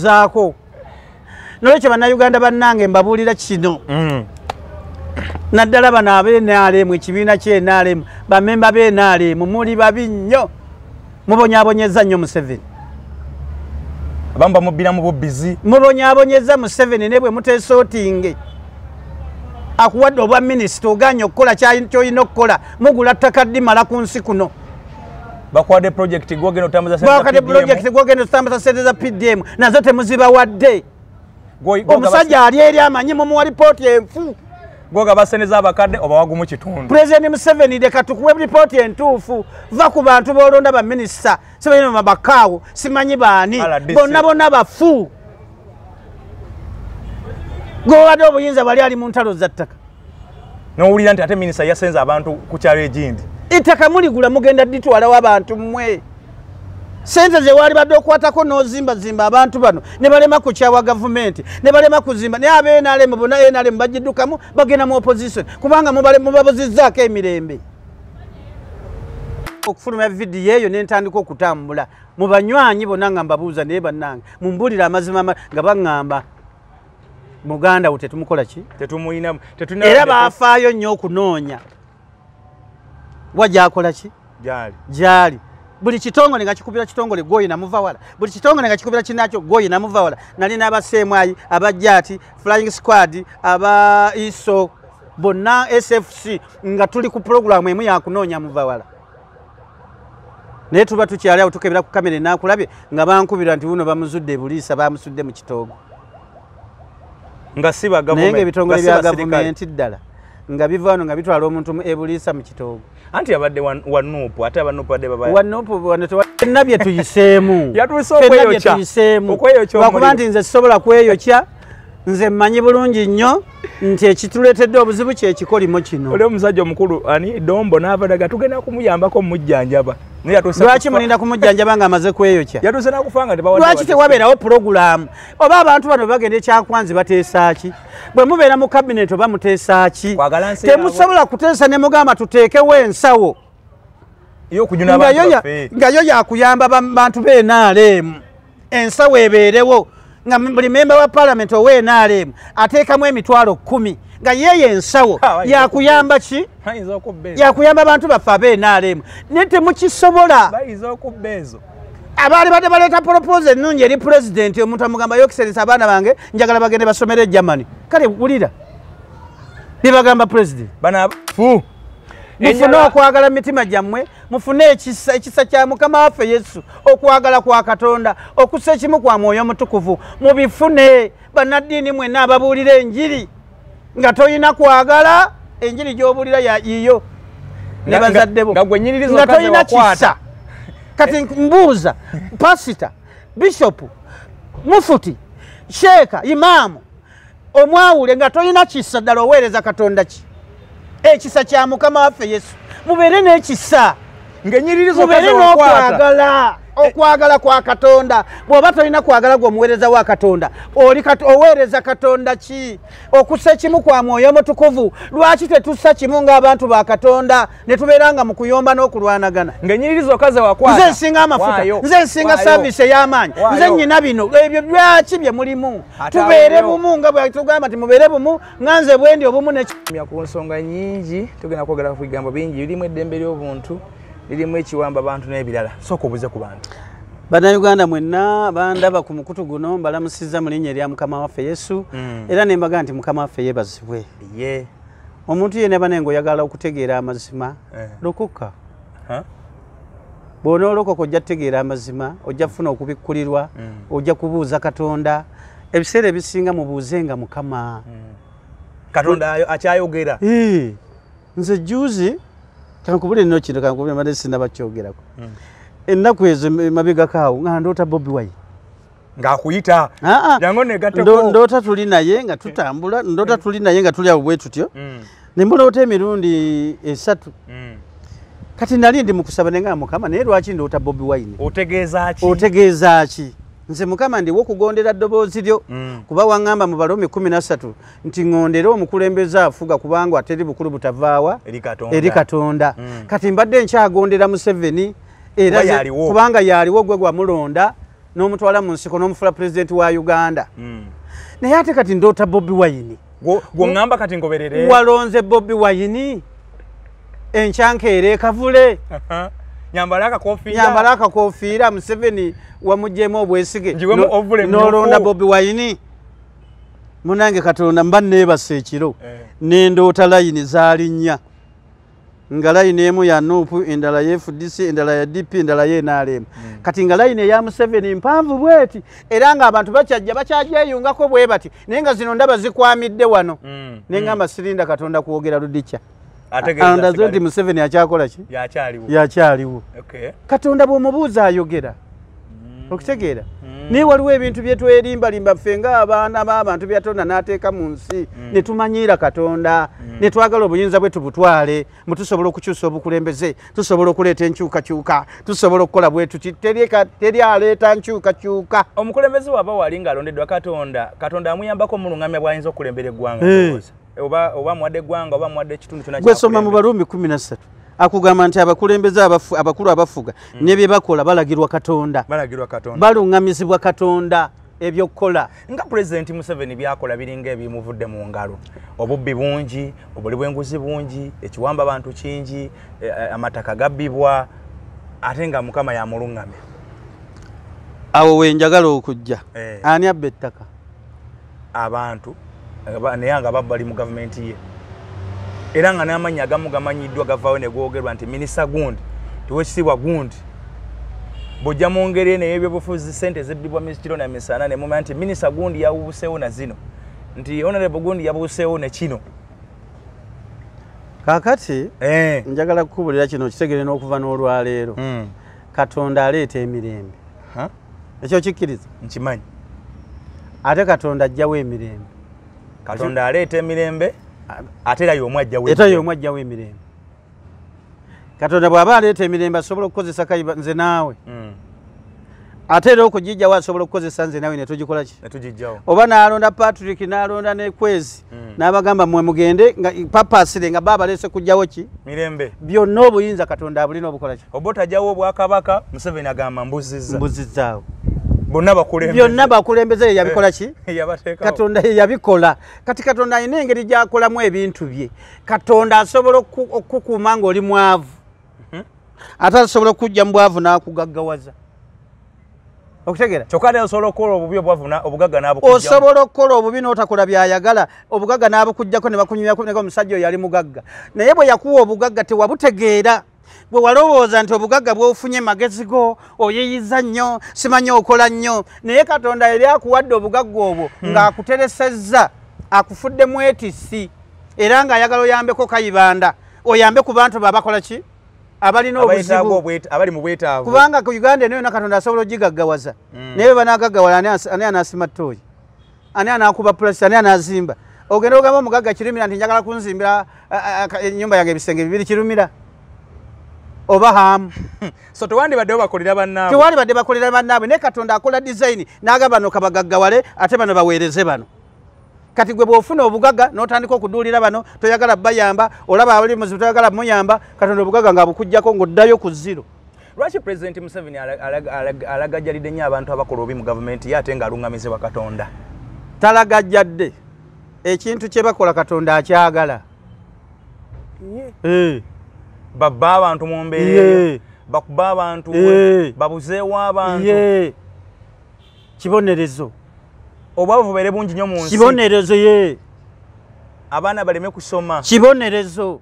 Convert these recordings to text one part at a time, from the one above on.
zaako nolwekyo bannayuganda bannange mbabuulira kino naddala bano ab'NRM ekibiina ky'NRM bamemba b'NRM muli babi nnyo mubonyaabonyeza nnyo Museveni abamba mubbira mu bubbizi mubonyaabonyeza Museveni ne bwe muteesootinge akuwadde obwa minisita oganya okukola ky'olina okukola mugula ttaka ddimala ku nsi kuno bakwadde project gwogenda otambuza sente za PDM nazo temuzibawadde omusajja ali eri amanyi mumuwa lipooti enfu goga baseneza abakadde oba wagumu kitundu President Museveni leka tukuwe lipooti entuufu va ku bantu boolonda ba minisita sibalina mabakaawo simanyi baani bonna bafu gobadde obuyinza bali ali mu ntalo za ttaka n'owulira nti ate minisita yasenza abantu ku kyalo egindi ettaka muligula mugenda ditwalawo abantu mmwe sente ze wali badde okwatako n'ozimbazimba abantu bano ne balema kukyawa gavumenti ne balema kuzimba naye ab'NRM bonna NRM bagiddukamu bagenda mu opposition kubanga mubabuzizzaako emirembe okufulumya vidiyo eyo n'entandika okutambula mu banywanyi bonna nga mbabuuza naye bannange mumbuulire amazima nga baŋŋamba Muganda wo tetumukola ki tetumuyinamu era baafaayo nnyo okunoonya wajja akola ki gyali buli kitongole nga kikubira kitongole gwoyi namuvawala buli kitongole nga kikubira kinakyo gwoyi namuvawala nali n'abasemwayi abajjaati flying squad aba iso bonna SFC nga tuli ku program emu yakunoonya muvawala naye tuba tukyali awo tukebera ku kamera enakulabye nga bankubira nti buno bamuzudde buliisa bamusudde mu kitoogo nga siba naye ng'ebitongole bya gavumenti ddala nga bivaano nga bitwala omuntu ebuliisa mu kitoogo anti abadde wanuupu ate abanuupu badde baba wanuupu wana bye tuyiseemu yatuuse okweyokya lwakuba nti nze sisobola kweyokya nze mmanyi bulungi nnyo nti ekituleetedde obuzibu kyekikolimo kino oli omusajja omukulu ani Dombo n'abadaga tugenda kumuyambako mumujjanjaba lwaki mulinda kumujjanjaba nga amaze kweyokya yatuuse nakufanga lwaki tewabeerawo pulogulaamu oba abantu bano bagenda ekyakwanzi bateesa ki bwe mubeera mu kabineeti oba muteesa ki temusobola kuteesa ne mugamba tuteekewo ensawo nga yo yakuyamba bantu b'NRM ensawo ebeerewo nga buli memba wa parliament ow'NRM ateekamu emitwalo 10 nga yeyo ensawo yakuyamba ki yakuyamba abantu baffe ab'NRM naye temukisobola abaali badde baleeta propose ennungi eri pulezidenti omuntu amugamba yokiseresa abaana bange njagala bagende basomere Germany kale wulira bye bagamba pulezidenti mufune okwagala mitima gyammwe mufune ekisa kya Mukama waffe Yesu okwagala kwa Katonda okussa ekimu kwa Mwoyo Mutukuvu mubifune bannaddiini mwenna ababuulira enjiri nga toyina kwagala enjiri gy'obuulira yiyo ne bazadde bo nga toyina kisa kati mbuuza pasita bishopu mufuti sheeka imaamu omwawule nga toyina kisa ddala oweereza Katonda ki ekisa kya Mukama waffe Yesu mubeere n'ekisa ng'enyiririzo okwagala kwa Katonda bw'oba tolina kwagala gw'omuweereza wa Katonda oweereza Katonda ki okussa kimu kwa Mwoyo Mutukuvu lwaki tetussa kimu ng'abantu ba Katonda ne tubeeranga mu kuyomba n'okulwanagana ng'enyiririzo kaze wakwata nze nsinga amafuta nze nsinga saavisi ey'amaanyi nze nnyina bino ebyo byaki bye mulimu tubeere bumu nga bwe tugamba nti mubeere bumu nganze bwendi obumu ku nsonga nyingi tugenda kwogera ku bigambo bingi birimu eddembe ly'obuntu lirimu ekiwamba abantu n'ebirala sooka obuze ku bantu bannayuganda mwenna bandaba ku mukutu guno mbalamusiza mu linnya erya Mukama waffe Yesu era ne mbaga nti Mukama waffe yeebazibwe omuntu yenna banenga oyagala okutegeera amazima lokoka bw'onoolokoka ojja kutegeera amazima ojja kufuna okubikkulirwa ojja kubuuza Katonda ebiseera ebisinga mubuuzenga Mukama Katonda akyayogera nze juuzi kankubule nno kino kankubule mbadde sinnabakyogerako ennaku ezo mabegakaawo nga ndoota Bobi Wine ng'akuyita jangu negatteko ndoota tuli naye nga tutambula ndoota tuli naye nga tuli awo bwe tutyo ne mbuloota emirundi 3 kati nali ndi mu kusaba nenga Mukama naye lwaki ndoota Bobi Wine otegeeza ki nze Mukama ndiwo okugondera ddoboozi lyo kuba waŋŋamba mu Balomi 13 nti ŋŋondera omukulembeze afuga kubanga ateri bukulu butavaawa eri Katonda kati mbadde nkyagondera Museveni era kubanga yaliwo gwe gwamulonda n'omutwala mu nsiko n'omufula president wa Uganda naye ate kati ndoota Bobi Wine gw'oŋŋamba kati ngoberere walonze Bobi Wine enkyankeera ekavule nyambala akakofiira Museveni wamugyemu obwesige n'olonda Bobi Wine munange Katonda mba neebasa ekiro n'endoota layini zaali nnya nga layini emu ya Nuupu endala ya FDC endala ya DP endala ya NRM kati nga layini eya Museveni mpanvu bweti era nga abantu bakyajyeyungako bwe bati naye nga zino ndaba zikwamidde wano naye ngamba sirinda Katonda kwogera ludica andazo nti Museveni akyakola ki yakyaliwo Katonda bw'omubuuza ayogera okitegeera naye waliwo ebintu bye twerimbalimba ffe ng'abaana b'abantu byatonda n'ateeka mu nsi ne tumanyiira Katonda ne twagala obuyinza bwe tubutwale mu tusobola okukyusa obukulembeze tusobola okuleeta enkyukakyuka tusobola okukola bwe tuti teri aleeta nkyukakyuka omukulembeze waba wali ng'alondeddwa Katonda amuyambako mu luŋŋamya bw'ayinza okulembera eggwanga oba muwadde eggwanga oba muwadde ekitundu kyonna gwesoma mu Baruumi 13 akugamba nti abakulembeze abakulu abafuga ne bye bakola balagirwa Katonda baluŋŋamizibwa Katonda ebyokukola nga President Museveni byakola biringa ebimuvudde mu ngalo obubbi bungi obuli bw'enguzi bungi ekiwamba abantu kingi amataka gabbibwa ate nga Mukama yamuluŋŋamya awo wenjagala okujja ani abba ettaka abantu naye nga bali mu gavumenti ye era nga n'amannya agamu gamanyiddwa gavaawo ne googerwa nti minisita gundi tiwekitiibwa gundi bw'ojja mu ngeri eno ey'ebyobufuzi ssente zibbibwa misikiro na misana ne mumanya nti minisita gundi yawubuseewo na zino nti honorable gundi yabuuseewo ne kino kaakati njagala kukubulira kino kitegere n'okuva n'olwaleero Katonda aleeta emirembe ekyo kikkiriza nkimanyi ate Katonda ajjawo emirembe Katonda aleeta emirembe ate era y'omu ajjawo emirembe Katonda bw'aba aleeta emirembe asobola okukozesa kayiba nze naawe ate era okugijjawo asobola okukozesa nze naawe ne tugikola ki oba n'alonda Patrick n'alonda n'ekwezi n'abagamba mmwe mugende nga papasire nga baba alese kujjawo ki mirembe byonna obuyinza Katonda abulina obukola ki oba otajjawo obwakabaka Museveni agamba mbuzizzaawo byonna bakulembeze yabikola ki Katonda yabikola kati Katonda alina engeri gy'akolamu ebintu bye Katonda asobola okukukuuma ng'oli mwavu ate asobola okujja mu bwavu n'akugaggawaza okutegeera kyokka osobola okukola obubi obugagga n'abukujjamu osobola okukola obubi n'otakola by'ayagala obugagga n'abukujjako ne bakunyumyako ne omusajja oyo yali mugagga naye bwe yakuwa obugagga tewabutegeera bwe walowooza nti obugagga bw'ofunye magezi go oyiyiza nnyo simanyi okola nnyo naye Katonda yali akuwadde obugagga obwo ng'akuteresezza akufudde mwetisi era ng'ayagala oyambeko kayibanda oyambe ku bantu babakola ki abalina obuzibu abali mu bwetaavu kubanga ku Uganda eno yonna Katonda asobola ogigaggawaza naye bwe banaagaggawala ani anaasima ttooyi ani anaakuba pulasi ani anaazimba ogenda ogamba omugagga kirumira nti njagala kunzimbira ennyumba yange ebisenge bibiri kirumira oba hamu so tewandibadde bakolera bannaabwe tewandibadde bakolera bannaabwe naye Katonda akola design n'agamba bano kabagaggawale ate bano baweereze bano kati gwe bw'ofuna obugagga n'otandika okuduulira bano toyagala bayamba olaba abali muzibu toyagala muyamba Katonda obugagga ng'abukujjako ng'oddayo ku zero lwaki President Museveni alagajjalidde nnyo abantu abakola obubi mu gavumenti ye ate ng'aluŋŋamizibwa Katonda talagajjadde ekintu kye bakola Katonda akyagala babba abantu mu mbeera bakuba abantu babuzeewo abantu kibonerezo obwavu bere bungi nnyo mu nsi kibonerezo abaana baleme kusoma kibonerezo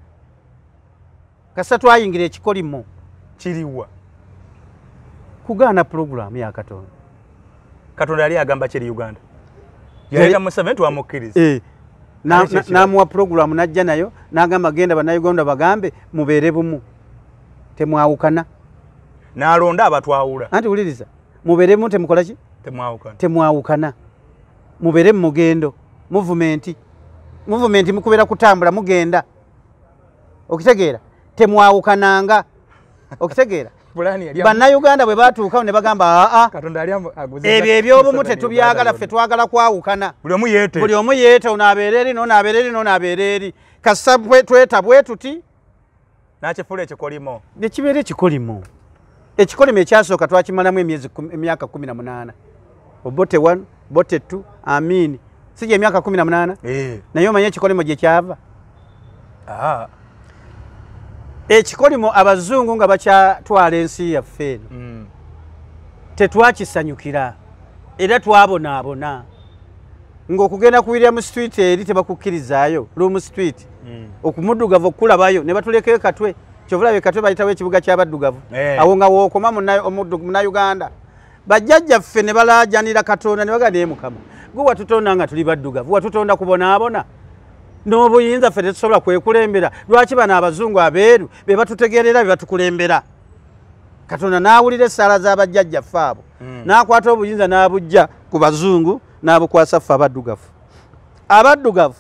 kasa twayingira ekikolimo kiriwa kugaana program ya Katonda yali agamba kiri Uganda yali Museveni twamukkiriza n'amuwa program najja nayo n'agamba genda bannayuganda bagambe mubeere bumu temwawukana n'alonda abatwawula anti wuliriza mubeere bumu temukola ki temwawukana mubeere mu mugendo movement mukubera kutambula mugenda okitegeera temwawukananga okitegeera bannayuganda bwe batuukawo ne bagamba ebyo ebyobumu tetubyagala ffe twagala kwawukana buli omu yeeta ono abeera eri noono abeera eri noono abeera eri kasa tweta bwe tuti nakifuula ekikolimo nekibeera ekikolimo ekikolimo ekyasooka twakimalamu emyaka 18 obote 1 bote 2 amini sije emyaka 18 naye omanye ekikolimo gye kyava ekikolimo abazungu nga bakyatwala ensi yaffe eno tetwakisanyukira era twabonaabona ng'okugenda ku William Street eri tebakukkirizaayo Room Street okumuddugavu okulabayo ne batulekeo katwe kyovulabe katwe bayitawo ekibuga ky'abaddugavu awo nga wookoma munnayuganda bajjajjaffe ne balaajanira Katonda ne bagamba naye Mukama gwe watutonda nga tuli baddugavu watutonda kubonaabona n'obuyinza ffe tetusobola kwekulembera lwaki bano abazungu abeeru be batutegeerera be batukulembera Katonda n'awulira essaala z'abajjajjaffe abo n'akwata obuyinza n'abujja ku bazungu n'abukwasa ffe abaddugavu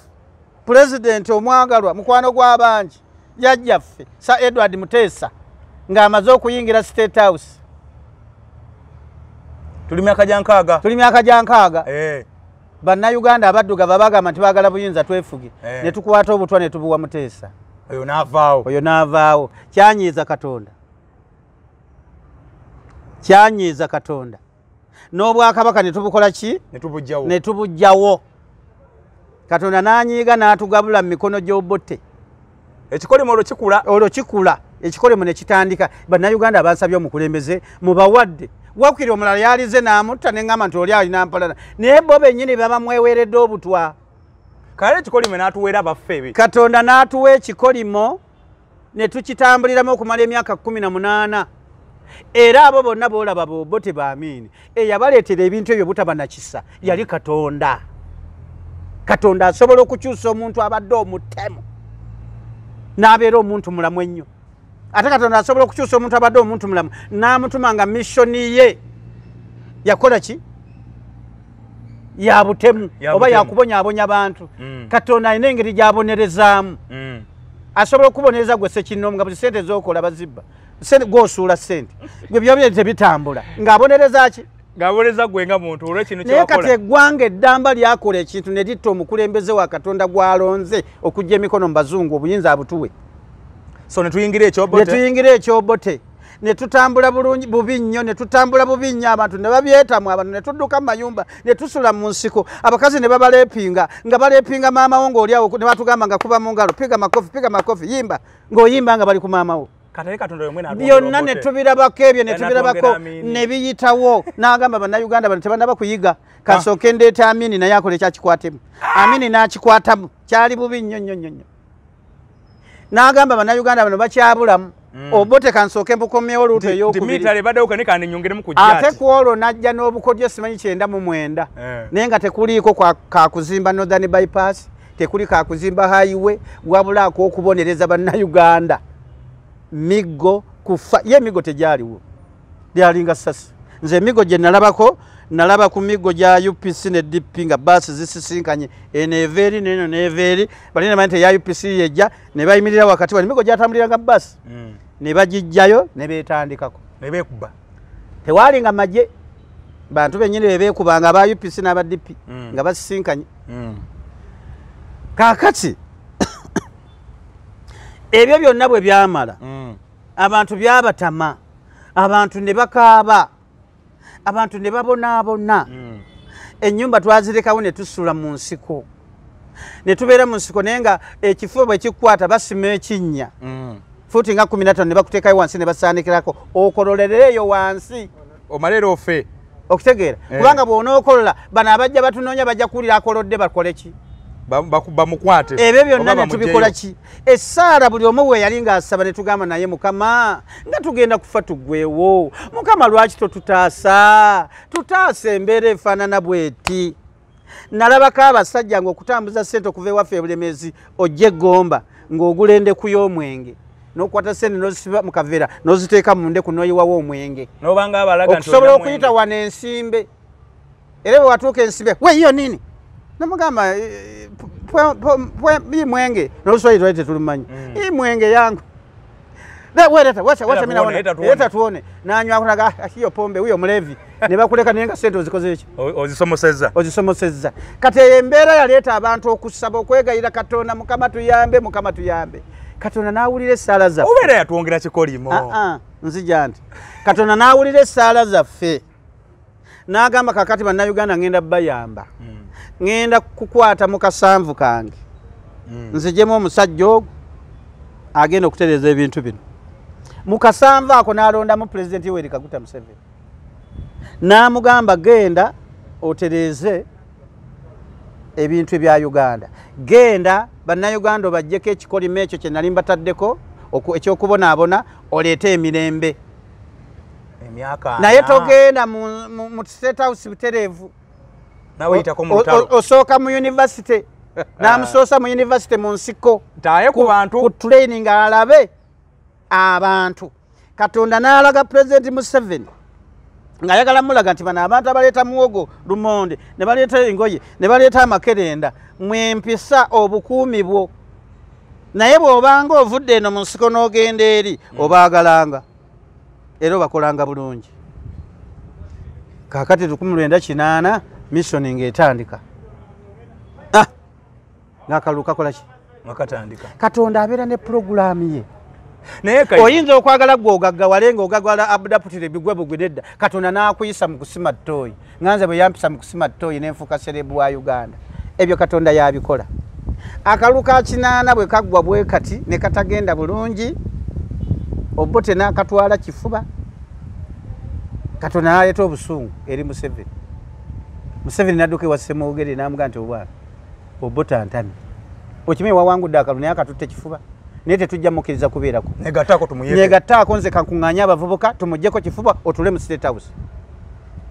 pulezidenti omwagalwa mukwano gw'abangi jjajjaffe Sir Edward Muteesa ng'amaze okuyingira State House tuli myaka gya nkaaga bannayuganda abaddugavu bagamba nti baagala buyinza twefuge ne tukwata obutwa ne tubuwa Muteesa oyo n'avaawo kyanyiiza Katonda n'obwakabaka ne tubukola ki ne tubujjawo Katonda n'anyiiga n'atugabula mu mikono gy'obote ekikolimo olwo kikula ekikolimo ne kitandika bannayuganda bansabye omukulembeze mubawadde wakwiri omulala yalize n'amutta ne ŋŋamba nti oli alina mpalana naye bo bennyini baba mweweeredde obutwa kale ekikolimo n'atuweera baffe Katonda n'atuwa ekikolimo ne tukitambuliramu okumala emyaka 18 era abo bonna boolaba bobote baamini eyabaleetera ebintu ebyo butaba na kisa yali Katonda asobola okukyusa omuntu abadde omutemu n'abeera omuntu mulamu ennyo ate Katonda asobola okukyusa omuntu abadde omuntu mulamu n'amutuma nga missoni ye yakola ki ya butemu oba yakubonyaabonya bantu Katonda alina engeri gy'abonerezaamu asobola okubonereza gwe Ssekinoomu nga buli sente z'okola bazibba gwosuula sente gwe byobye tebitambula ng'abonereza ki ng'abonereza gwe nga muntu olw'ekintu naye kati eggwanga eddamba lyakola ekintu ne litta omukulembeze wa Katonda gw'alonze okujja emikono mu bazungu obuyinza abutuwe so ne tuyingira ekyobote ne tutambula bubi nnyo ne tutambula bubi nnyo abantu ne babyetamu abantu ne tudduka mu mayumba ne tusula mu nsiko abakazi ne babaleepinga nga baleepinga maama wo ng'oliawo ne batugamba nga kuba mu ngalo piga makofi yimba ng'oyimba nga bali ku maama wo byonna ne tubirabako ebyo ne tubirabako ne biyitawo n'agamba bannayuganda bano tebanaba kuyiga kasooke ndeeta Amini naye akola ekyakikwatemu Amini n'akikwatamu kyali bubi nnyo n'agamba bannayuganda bano bakyabulamu obote kansooke mbukomyewo luuto ey'okubiri ate ku olwo n'ajja n'obukodyo simanyi 99 naye nga tekuliiko kakuzimba Northern Bypass tekuli kakuzimba highway wabula ak'okubonereza bannayuganda Migo kufa ye Migo tejaliwo lyalinga sasa nze emigo gye nalaba ku migo gya UPC ne DP nga basi zisisinkanye eneveri neno neveri balina mante ya UPC yejja ne bayimirira wakati wa migo gyatambuliranga basi ne bagijjayo ne betandikako ne bekuba tewalinga maje bantu benyine bebekubanga ba UPC n'aba DP nga basisinkanye kakati ebyo byonna bwe byamala abantu byabatama abantu ne bakaaba abantu ne babonaabona ennyumba twazirekawo ne tusula mu nsiko ne tubeera mu nsiko naye nga ekifo bwe kikwata basima ekinnya futi nga 15 ne bakuteekayo wansi ne basaanikirako okololereyo wansi omalero ofe okutegeera kubanga bw'onookolola bano abajja batunoonya bajja kuwulira akolodde bakole ki bamukwate ebyo byonna ne tubikola ki essaala buli omu we yali ng'asaba ne tugamba naye Mukama nga tugenda kufa tuggwewo Mukama lwaki totutaasa embeera efaanana bweti nalabako abasajja ng'okutambuza ssente okuva ewaffe ebulemezi ojja eggomba ng'ogula endeku y'omwenge n'okwata ssente n'ozisiba mu kaveera n'oziteeka mu ndeku n'oyiwawo omwenge okusobola okuyita wano ensimbe era bwe watuuka ensimbe weyiyo nini namugamba mwenge n'oluswayiri lwali tetulumanyi mwenge yangu wacha tuone nanywa kunaga hiyo pombe huyo mlevi ne bakuleka naye nga sente ozikoze eki ozisomosezza kati embeera yaleeta abantu okusaba okwegayira Katonda Mukama tuyambe Katonda n'awulira essaala zaffe. Obeera yatwongera kikolimo. Nzija nti Katonda n'awulira essaala zaffe n'agamba kakati bannayuganda ngenda bayamba. Ngenda kukwata mu kasanvu kange. Nzijemu omusajja ogwo agenda okutereeza ebintu bino. Mu kasanvu ako n'alondamu Pulezidenti Yoweri Kaguta Museveni. N'amugamba genda otereeze ebintu bya Uganda. Genda bannayuganda obajjeko ekikolimo ekyo kye nali mbataddeko ekyokubonaabona oleete emirembe. Naye togenda mu State House butereevu. Osooka mu university. N'amusoosa mu university mu nsiko. Taaye ku bantu. Ku training alabe abantu. Katonda n'alaga President Museveni. Ngayagala mulaga nti bana abantu abaleeta muwogo lumonde ne baleeta engoye ne baleeta amakerenda mwempisa obukuumi bwo naye bw'obanga ovudde eno mu nsiko n'ogenda eri obaagalanga era obakolanga bulungi. Kaakati 1998 mission ng'etandika. Ng'akalulu kakola ki? Akatandika. Katonda abeera ne purogulaamu ye. Oyinza okwagala gwe ogaggawale ng'ogagwala abudaputire bigwe bugwededda Katonda n'akuyisa mu kusima ttooyi. Nganze bwe yampisa mu kusima ttooyi n'enfuuka serebu wa Uganda. Ebyo Katonda yabikola. Akalulu ka 8 bwe kaggwa bwe kati ne katagenda bulungi Obote n'akatwala kifuba. Katonda n'aleeta obusungu eri Museveni. Museveni n'adduka ewa Ssemwogere n'amugaa nti obwana Obote antamye. Okimanyi wawangudde akalulu naye akatutte kifuba. Naye tetujja mukkiriza kubeerako. Negattaako tumuyeke. Negattaako nze kankuŋŋaanya abavubuka tumuggyeko kifuba otule mu State House.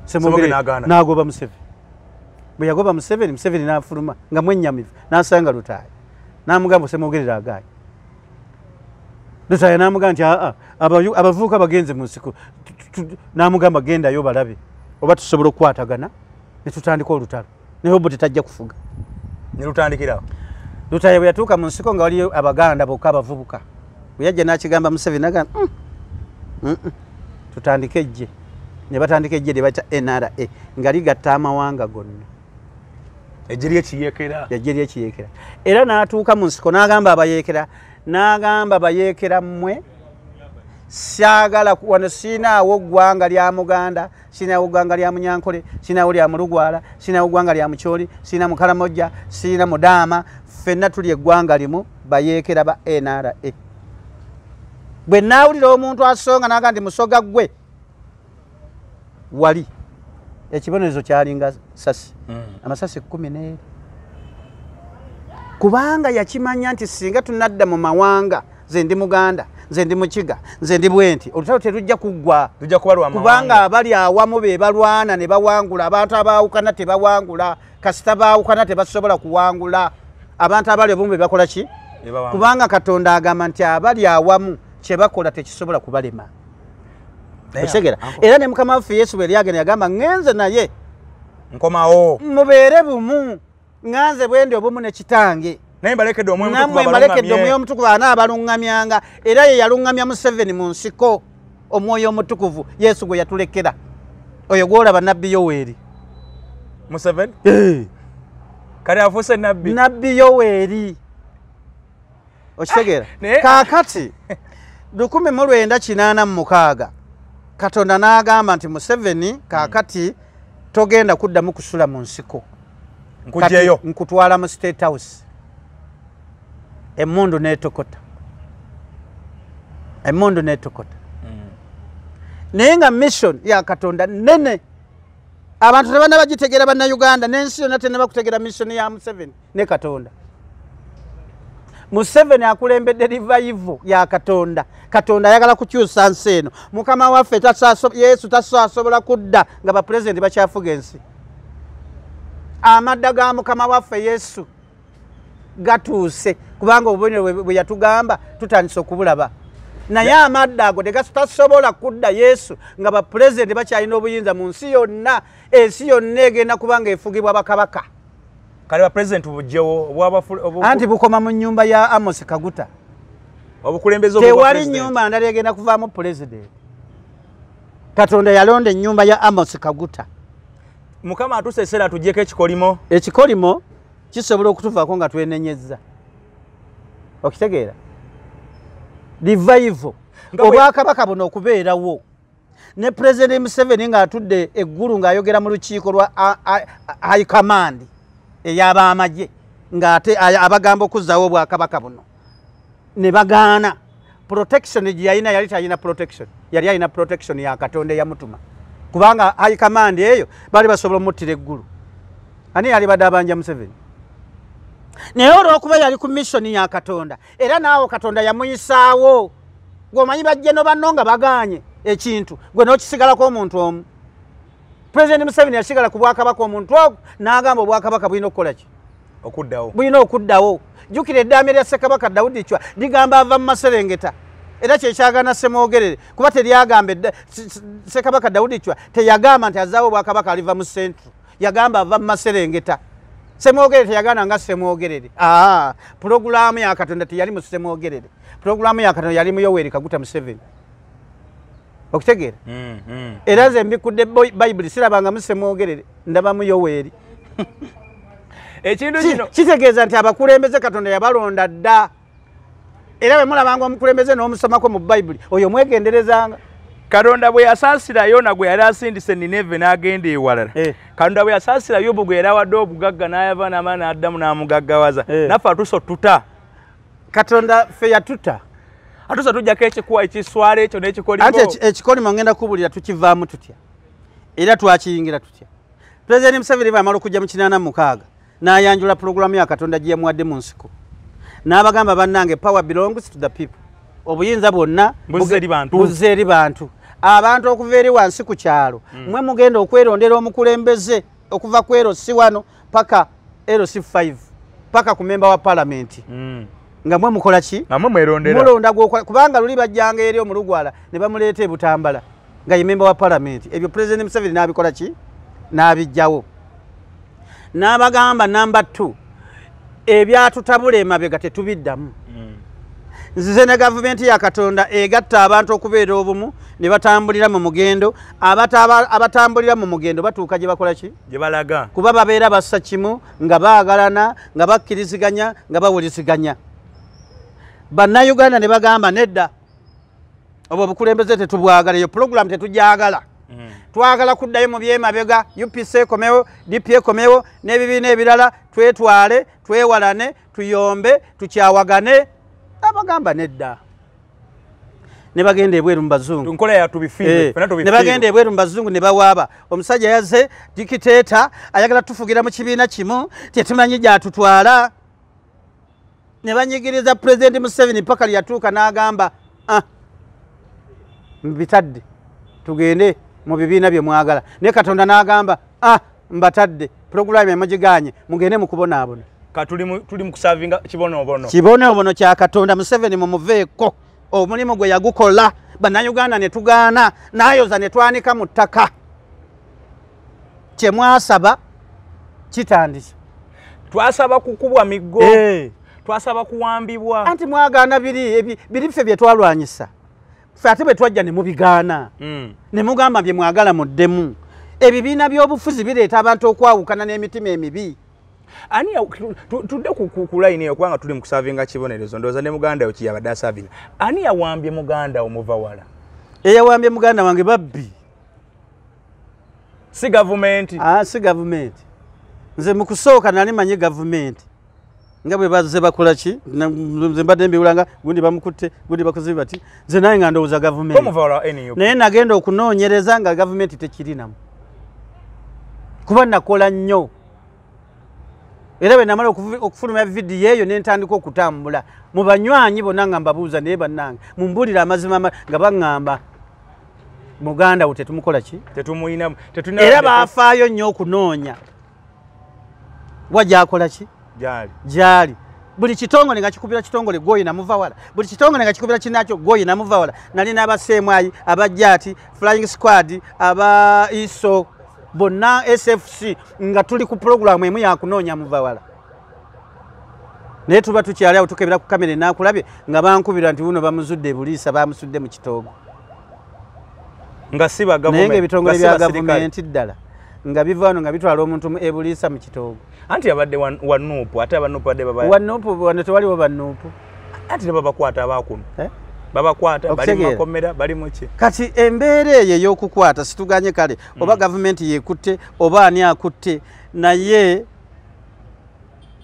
Ssemwogere n'agoba Museveni. Bwe yagoba Museveni, Museveni n'afuluma nga mwennyamivu n'asanga Lutaaya. N'amugamba Ssemwogere agaaye. Lutaaya n'amugamba nti abavubuka bagenze mu nsiko. N'amugamba gendayo balabe oba tusobola okukwatagana ne tutandika olutalo. Naye Obote tajja kufuga. Ne lutandikirawo. Lutaaya bwe yatuuka mu nsiko nga waliyo Abaganda bokka abavubuka. Bwe yajja n'akigamba Museveni n'agamba tutandike ejje. Ne batandika ejje lye bayita NRA nga ligatta amawanga gonna. Ejje ly'ekiyeekera. Ejje ly'ekiyeekera. Era n'atuuka mu nsiko n'agamba abayeekera n'agamba bayeekera mmwe syagala wano siinaawo ggwanga lya Muganda, siinaawo ggwanga lya Munyankole, siinaawo lya Mulugwala, siinaawo ggwanga lya Mukyoli, siina Mukalamojja, siina Mudaama, ffenna tuli eggwanga limu bayeekera ba NRA. Bwe naawulira omuntu asonga n'agamba nti musoga ggwe wali ekibonerezo kyalinga sasi amasasi 12 kubanga yakimanya nti singa tunadda mu mawanga nze ndi Muganda nze ndi Mukiga nze ndi Bwenti olutalo terujja kuggwa kubanga abali awamu be balwana ne bawangula abantu abaawukana tebawangula kasita baawukana tebasobola kuwangula abantu abali obumu be bakola ki kubanga Katonda agamba nti abali awamu kye bakola tekisobola kubalema. Osegera era ne Mukama waffe Yesu bwe lyagenda yagamba ngenze naye nkomawo mubeere bumu nganze bwendi obumu ne kitange naye mbalekedde omwoyo omutukuvu anaabaluŋŋamyanga era ye yaluŋŋamya Museveni mu nsiko omwoyo omutukuvu Yesu gwe yatulekera oyo gwolaba Nabbi Yoweri Museveni kale afuuse Nabbi Yoweri okitegeera kaakati 1986 Katonda n'agamba nti Museveni kaakati togenda kuddamu kusula mu nsiko nkujjeyo nkutwala mu State House. Emmundu n'etokota naye nga mission ya Katonda nene abantu tebana bagitegeera bannayuganda n'ensi yonna teneba kutegeera mission ya Museveni ne Katonda. Museveni akulembedde revival ya Katonda. Katonda ayagala kukyusa nsi eno. Mukama waffe Yesu tasobola kudda nga bapulezidenti bakyafuga ensi. Amadda ga Mukama waffe Yesu gatuuse kubanga obubonero bwe yatugamba tutandise okubulaba. Naye amadda ago tasobola kudda Yesu nga bapulezidenti bakyalina obuyinza mu nsi yonna. Ensi yonna egenda kubanga efugibwa bakabaka. Kale ba president bujjewo anti bukoma mu nyumba ya Amos Kaguta obukulembeze tewali nyumba ndala egenda kuvaamu president. Katonda yalonda ennyumba ya Amos Kaguta. Mukama atuse esera tujjeko ekikolimo kisobola okutuvaako nga twenenyezza okitegeera revival obwakabaka buno okubeerawo ne President Museveni ng'atudde eggulu ng'ayogera mu lukiiko lwa high command ey'abamagye ng'ate abagamba okuzzaawo obwakabaka buno ne bagaana protection gye yalina yali talina protection yali alina protection ya Katonda eyamutuma kubanga high command eyo bali basobola omuttira eggulu ani yali badde abanja Museveni naye olw'okuba yali ku mission ya Katonda era naawo Katonda yamuyisaawo ng'omanyi bajje no banno nga bagaanye ekintu gwe n'okisigalako omuntu omu President Museveni yasigala ku bwakabaka omuntu ogwo n'agamba obwakabaka bulina okukola ki bulina okuddawo jjukira eddaame lya Ssekabaka Daudi Chwa ligamba ava mu Maserengeta era kyekyagana Semwogerere kuba teryagambe Ssekabaka Daudi Chwa teyagamba nti azaawo obwakabaka aliva mu Central yagamba ava mu Maserengeta Semwogerere teyagana nga Semwogerere pulogulaamu ya Katonda teyali mu Semwogerere pulogulaamu ya Katonda yali mu Yoweri Kaguta Museveni okutegeera era nze mbikudde Bayibuli sirabanga mu Semwogerere ndaba mu Yoweri ekintu kino kitegeeza nti abakulembeze Katonda yabalonda dda era bwe mulabanga omukulembeze n'omusomako mu Bayibuli oyo mwegenderezanga Katonda bwe yasaasira Yona gwe yali asindise Nineve n'agenda ewalala Katonda bwe yasaasira Yobu gwe yali awadde obugagga n'ayava n'amaana n'addamu n'amugaggawaza naffe atuso tuta Katonda ffe yatuta atuso tujjako ekikuwa ekiswala ekyo n'ekikolimo anti ekikolimo ngenda kubulira tukivaamu tutya era twakiyingira tutya President Museveni bw'amala okujja mu 86 n'ayanjula pulogulaamu ya Katonda gye yamuwadde mu nsiko n'abagamba bannange power belongs to the people obuyinza bwonna buzze eri bantu abantu okuva eri wansi ku kyalo mwe mugenda okwerondera omukulembeze okuva ku LC 1 paka LC 5 paka ku memba wa parliament nga mwe mukola ki mulonda kubanga luli bajjanga eri omulugwala ne bamuleeta ebutambala nga ye memba wa parliament ebyo President Museveni n'abikola ki n'abijjawo n'abagamba number 2 ebyatutabula emabega tetubiddamu nzize ne gavumenti ya Katonda egatta abantu okubeera obumu ne batambulira mu mugendo abatambulira mu mugendo batuuka gye bakola ki gye balaga kuba babeera bassa kimu nga baagalana nga bakkiriziganya nga bawuliziganya bannayuganda ne bagamba nedda obwo obukulembeze tetubwagala eyo pulogulaamu tetujagala twagala kuddayo mu byemabega UPC ekomewo DP ekomewo n'ebibiina ebirala twetwale twewalane tuyombe tukyawagane abagamba nedda ne bagenda ebweru mu bazungu nkola ya tubifiire ne bagenda ebweru mu bazungu ne bawaaba omusajja yazze dikiteeta ayagala tufugira mu kibiina kimu tetumanyi gyatutwala ne banyigiriza President Museveni paka lyatuuka n'agamba mbitadde tugende mu bibiina bye mwagala ne Katonda n'agamba mbatadde pulogulaamu emugiganye mugende mu kubonaabona tuli mu kusavinga kibonoobono kya Katonda Museveni mumuveeko omulimu gwe yagukola bannayuganda ne tugaana n'ayoza ne twanika mu ttaka kye mwasaba kitandise twasaba kukubwa miggo twasaba kuwambibwa anti mwagaana biri ffe bye twalwanyisa ffe ate bwe twajja ne mubigaana ne mugamba bye mwagala muddemu ebibiina by'obufuzi bireeta abantu okwawukana n'emitima emibi ani tudde ku line eyo kubanga tuli mu kusavinga kibonerezo ndowooza ne muganda yo kiyabadde asavinga ani yawambye muganda omuvawala eyawambye muganda wange babbi si gavumenti si gavumenti nze mu kusooka nali manyi gavumenti nga bwe bazze bakola ki nze mbadde mbiwulanga gundi bamukutte gundi bakoze bati nze naye nga ndowooza gavumenti naye nagenda okunoonyereza nga gavumenti tekirinamu kuba nakola nnyo era bwe namala okufulumya vidiyo eyo ne ntandika okutambula mu banywanyi bonna nga mbabuuza naye bannange mumbuulire amazima nga baŋŋamba muganda wo tetumukola ki era baafaayo nnyo okunoonya wa gyakola ki gyali buli kitongole nga kikubira kitongole gwoyi namuvawala buli kitongole nga kikubira kinakyo gwoyi namuvawala nali n'abaseemwayi abajjaati flying squad aba iso bonna SFC nga tuli ku pulogulaamu emu yakunoonya muvawala naye tuba tukyali awo tukebera ku kamera enakulabye nga bankubira nti buno bamuzudde ebuliisa bamusudde mu kitoogo naye ngaebitongole bya gavumenti ddala nga biva wano nga bitwala omuntu ebuliisa mu kitoogo anti abadde wanuupu ate abanuupu badde wanuupu wano tewaliwo banuupu anti ne babakwata abaakuno babakwata bali mu makomera bali muki kati embeera eyo ey'okukwata situganye kale oba gavumenti yekutte oba ani akutte naye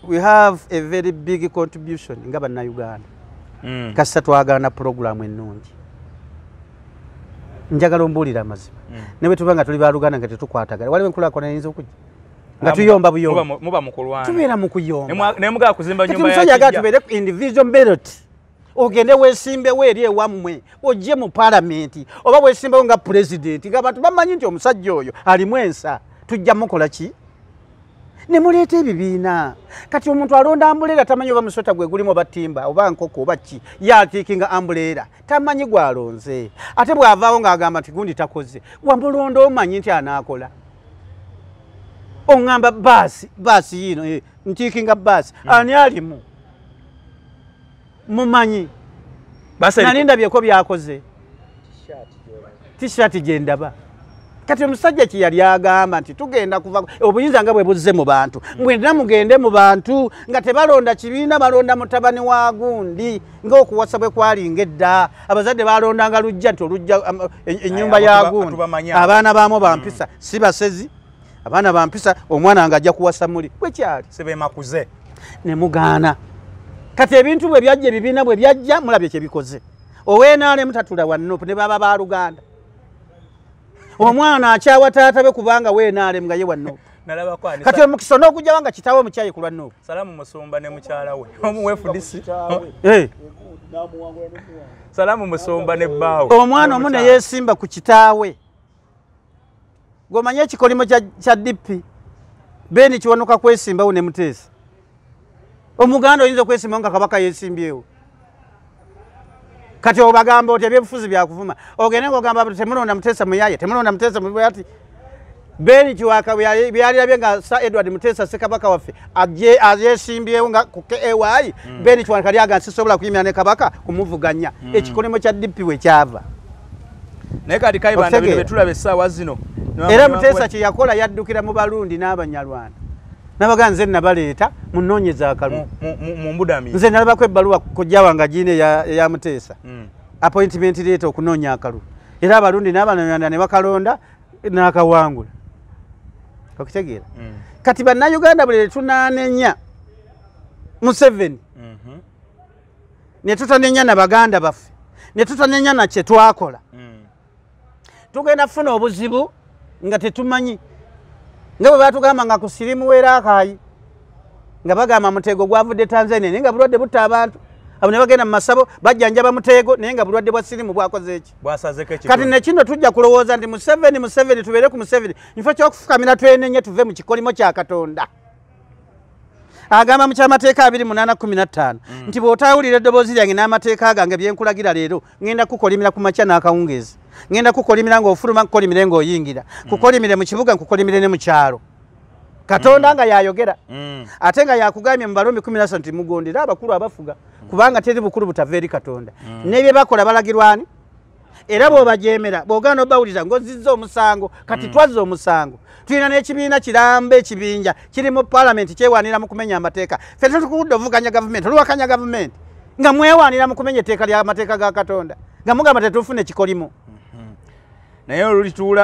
we have a very big contribution nga bannayuganda kasita twagaana puroguramu ennungi njagala ombuulira amazima ne bwe tuba nga tuli baluganda nga tetukwatagana waliwo enkulaakulana eyinza okujja nga tuyomba buyomba muba mukulwana tubeera mu kuyomba ne mugala kuzimba nyumba ya kijja tubeere individual merit ogende weesimbewo eri ewammwe ojje mu paalamenti oba weesimbewo nga pulezidenti ng'abantu bamanyi nti omusajja oyo alimu ensa tujja mukola ki ne muleeta ebibiina kati omuntu alonda ambuleera tamanyi oba musota gwe gulimu oba ttimba oba nkoko oba ki yakiikinga ambuleera tamanyi gwalonze ate bw'avaawo ng'agamba nti gundi takoze wamulonda omanyi nti anaakola oŋŋamba baasi yino nkiikinga baasi ani alimu mumanyi nani ndabyeko byakoze t-shirt gyendaba kati omusajja kye yali agamba nti tugenda kuva obuyinza nga bwe buzze mu bantu mwena mugende mu bantu nga tebalonda kibiina balonda mutabani wa gundi ng'okuwasa bwe kwalinga edda abazadde balondanga lujja nti olujja ennyumba ya gundi abaana baamu bampisa si basezi abaana bampisa omwana nga ajja kuwasa muli bwekyali sebemakuze ne mugaana kati ebintu bwe byajja ebibiina bwe byajja mulabye kye bikoze oweenaale mutatula wannopu ne baba baluganda omwana akyawa taata be kubanga weenaale nga ye wannopu kati omukisa n'okujjawo nga kitaawe omukyaye ku lwa nnopu salamu musumba ne mukyala we omuwefudisi salamu musumba ne bbaawe omwana omu ne yeesimba ku kitaawe gomanye ekikolimo kya dipi beni kiwanuka kwesimbawo ne muteesa omuganda oyinza okwesimbawo nga kabaka yeesimbyewo kati obagamba oti ebyobufuzi byakuvuma ogende ng'ogamba temulonda muteesa muyaye temulonda muteesa ati beni kiwaka byalirabye nga Sir Edward Muteesa ssekabaka waffe ayeesimbyewo nga ku KAY beni kiwaka lyaga nsisobola kuyimira ne kabaka kumuvuganya ekikolimo kya dipi we kyava naye kati kayibanda bino betulaba essaawa zino era Muteesa kye yakola yaddukira mu Balundi n'Abanyarwanda nabaga nze nabaleeta munoonyeza akalulu nze nalabako ebbaluwa kojja wange giine ya Muteesa appointment leeta okunoonya akalulu era Abalundi n'Abanyarwanda ne bakalonda n'akawangula okitegeera kati bannayuganda buli letunanenya Museveni ne tutanenya na baganda baffe ne tutanenya na kye twakola tugenda funa obuzibu nga tetumanyi nga bwe batugamba nga ku sirimu weera akaayi nga bagamba Mutego gwavudde Tanzania naye nga bulwadde butta abantu abo ne bagenda mu masabo bajjanjaba Mutego naye nga bulwadde bwa sirimu bwakoze eki kati nekino tujja kulowooza nti Museveni tubeere ku Museveni nifo ky'okufukamira twenenye tuve mu kikolimo kya Katonda agamba mu kyamateeka 28:15 nti bw'otaawulira eddoboozi lyange n'amateeka gange byenkulagira leero ŋŋenda kukolimira ku makya n'akawungeezi ŋŋenda kukolimira ng'ofuluma nkukolimire ng'oyingira kukolimire mu kibuga nkukolimire ne mu kyalo Katonda nga yayogera ate nga yakugambye mu Balomi 13 nti mugondera abakulu abafuga kubanga teri bukulu butava eri Katonda n'ebye bakola balagirwani era bw'obajeemera bw'ogaana obawulira ng'ozizza omusango kati twazza omusango tulina n'ekibiina kirambe ekibinja kiri mu paalamenti kyewaanira mu kumenya amateeka ffe tetukudde ovuganya gavumenti oluwakanya gavumenti nga mwewaanira mu kumenya etteeka ly'amateeka ga Katonda nga mugamba tetufuna ekikolimo naye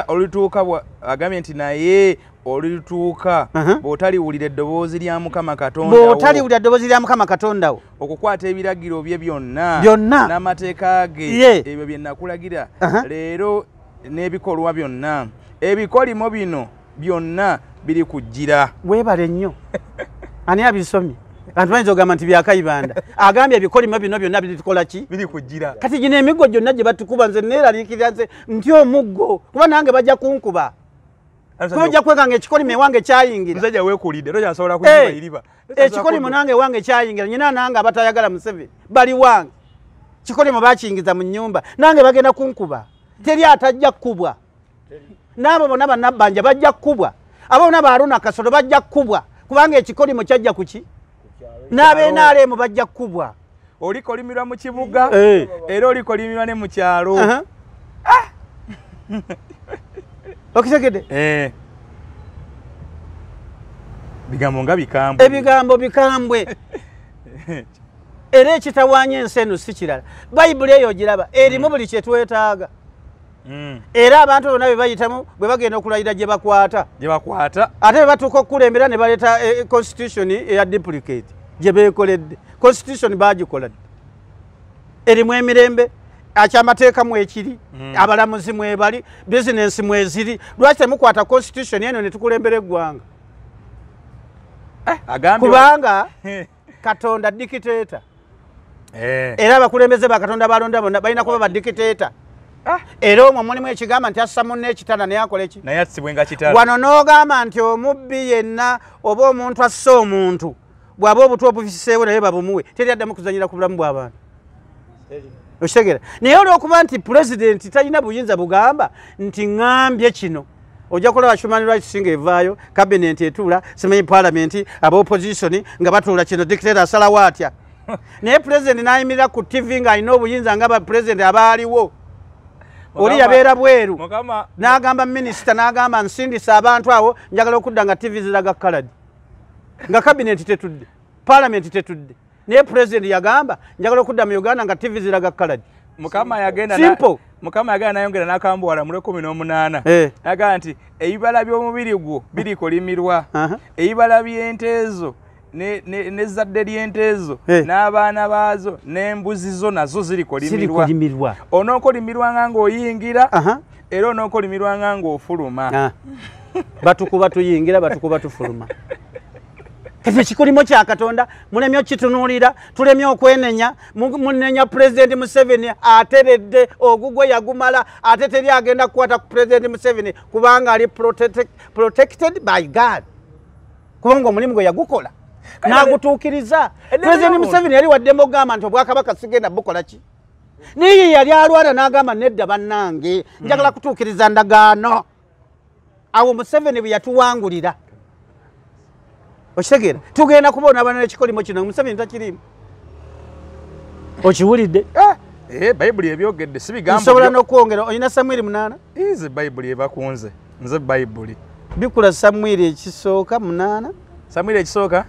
olituuka agambye nti naye olituuka bw'otaliwulira eddoboozi lya Mukama Katonda wo okukwata ebiragiro bye byonna n'amateeka ge ebyo bye nakulagira leero n'ebikolwa byonna ebikolimo bino byonna biri kujjira weebale nnyo ani abisomye abantu bayinza ogamba nti byakayibanda agambye ebikolimo bino byonna biritukola ki biri kujjira kati gino emiggo gyonna gye batukuba nze neeraliikirira nze nti omuggo kuba nange bajja kunkuba kuba ojja kwekanga ekikolimo ewange kyayingira musajja weekulidde tojasobola kuyiba iriba ekikolimo nange ewange kyayingira nyina nange abatayagala Museveni bali wange kikolimo bakiyingiza mu nnyumba nange bagenda kunkuba teri atajja kkubwa n'abo bonna bannabbanja bajja kkubwa abo bonna Baaruna Kasolo bajja kkubwa kubanga ekikolimo kyajja kuki n'abeenaaleemu bajja kkubwa olikolimirwa mu kibuga era olikolimirwa ne mu kyalo okitegedde bigambo nga bikambwe ebigambo bikambwe era ekitawaanya ensi eno si kirala bayibuli eyo giraba erimu buli kye twetaaga era abantu bonna bwe bayitamu bwe bagenda okulayira gye bakwata ate bwe batuuka okukulembera ne baleeta constitution eya duplicate gye beekoledde constitution bagikoladde erimu emirembe akyamateeka mwekiri abalamuzi mwebali bizinensi mweziri lwaki temukwata constitution eno ne tukulembera eggwanga kubanga Katonda dictator era abakulembeze bakatonda balonda bonna balina kuba badictator era omwo mulimu ekigamba nti assa munne ekitanda naye akola ki naye asibwenga kitanda wano n'ogamba nti omubbi yenna oba omuntu asse omuntu bw'aba obutu obufiseewo naye babumuwe teri addamu kuzanyira ku bulamu bw'abantu okitegeera naye olw'okuba nti pulezidenti talina buyinza bugamba nti ŋŋambye kino ojja kulaba human rights nga evaayo kabinenti etuula simanyi palamenti aba opposition nga batuula kino dictator asalawo atya naye pulezidenti n'ayimirira ku tv ng'alina obuyinza nga bapulezidenti abaaliwo oli yabeera bweru n'agamba minisita n'agamba nsindisa abantu awo njagala okudda nga tv ziraga kaladi nga kabinenti tetudde palamenti tetudde naye pulezidenti yagamba njagala okudda mu uganda nga tv ziraga kaladi mukama yagenda nayongera n'akambuwala mu 18 agamba nti ebibala by'omubiri gwo birikolimirwa ebibala by'enteezo n'ezzadde ly'enteezo n'abaana baazo n'embuzi zo nazo zirikolimirwa onookolimirwanga ng'oyingira era onookolimirwanga ng'ofuluma batukuba tuyingira batukuba tufuluma kati ekikolimo kya Katonda mulemye okitunuulira tulemye okwenenya munenya President Museveni ateredde ogugwe yagumala ate teri agenda kukwata ku President Museveni kubanga ali protected by God kubanga omulimu gwe yagukola n'agutuukiriza President Museveni yali waddemu ogamba nti obwakabaka sigenda bukola ki niye yali alwana n'agamba nedda bannange njagala kutuukiriza ndagaano awo Museveni bwe yatuwangulira okitegeera tugenda kubona abana ekikolimo kino Museveni takirimu okiwulidde bayibuli ebyogedde si bigambo nsobola n'okwongera olina Samwiri 8 ize bayibuli ebakunze nze bayibuli bikula Samwiri ekisooka 8 Samwiri ekisooka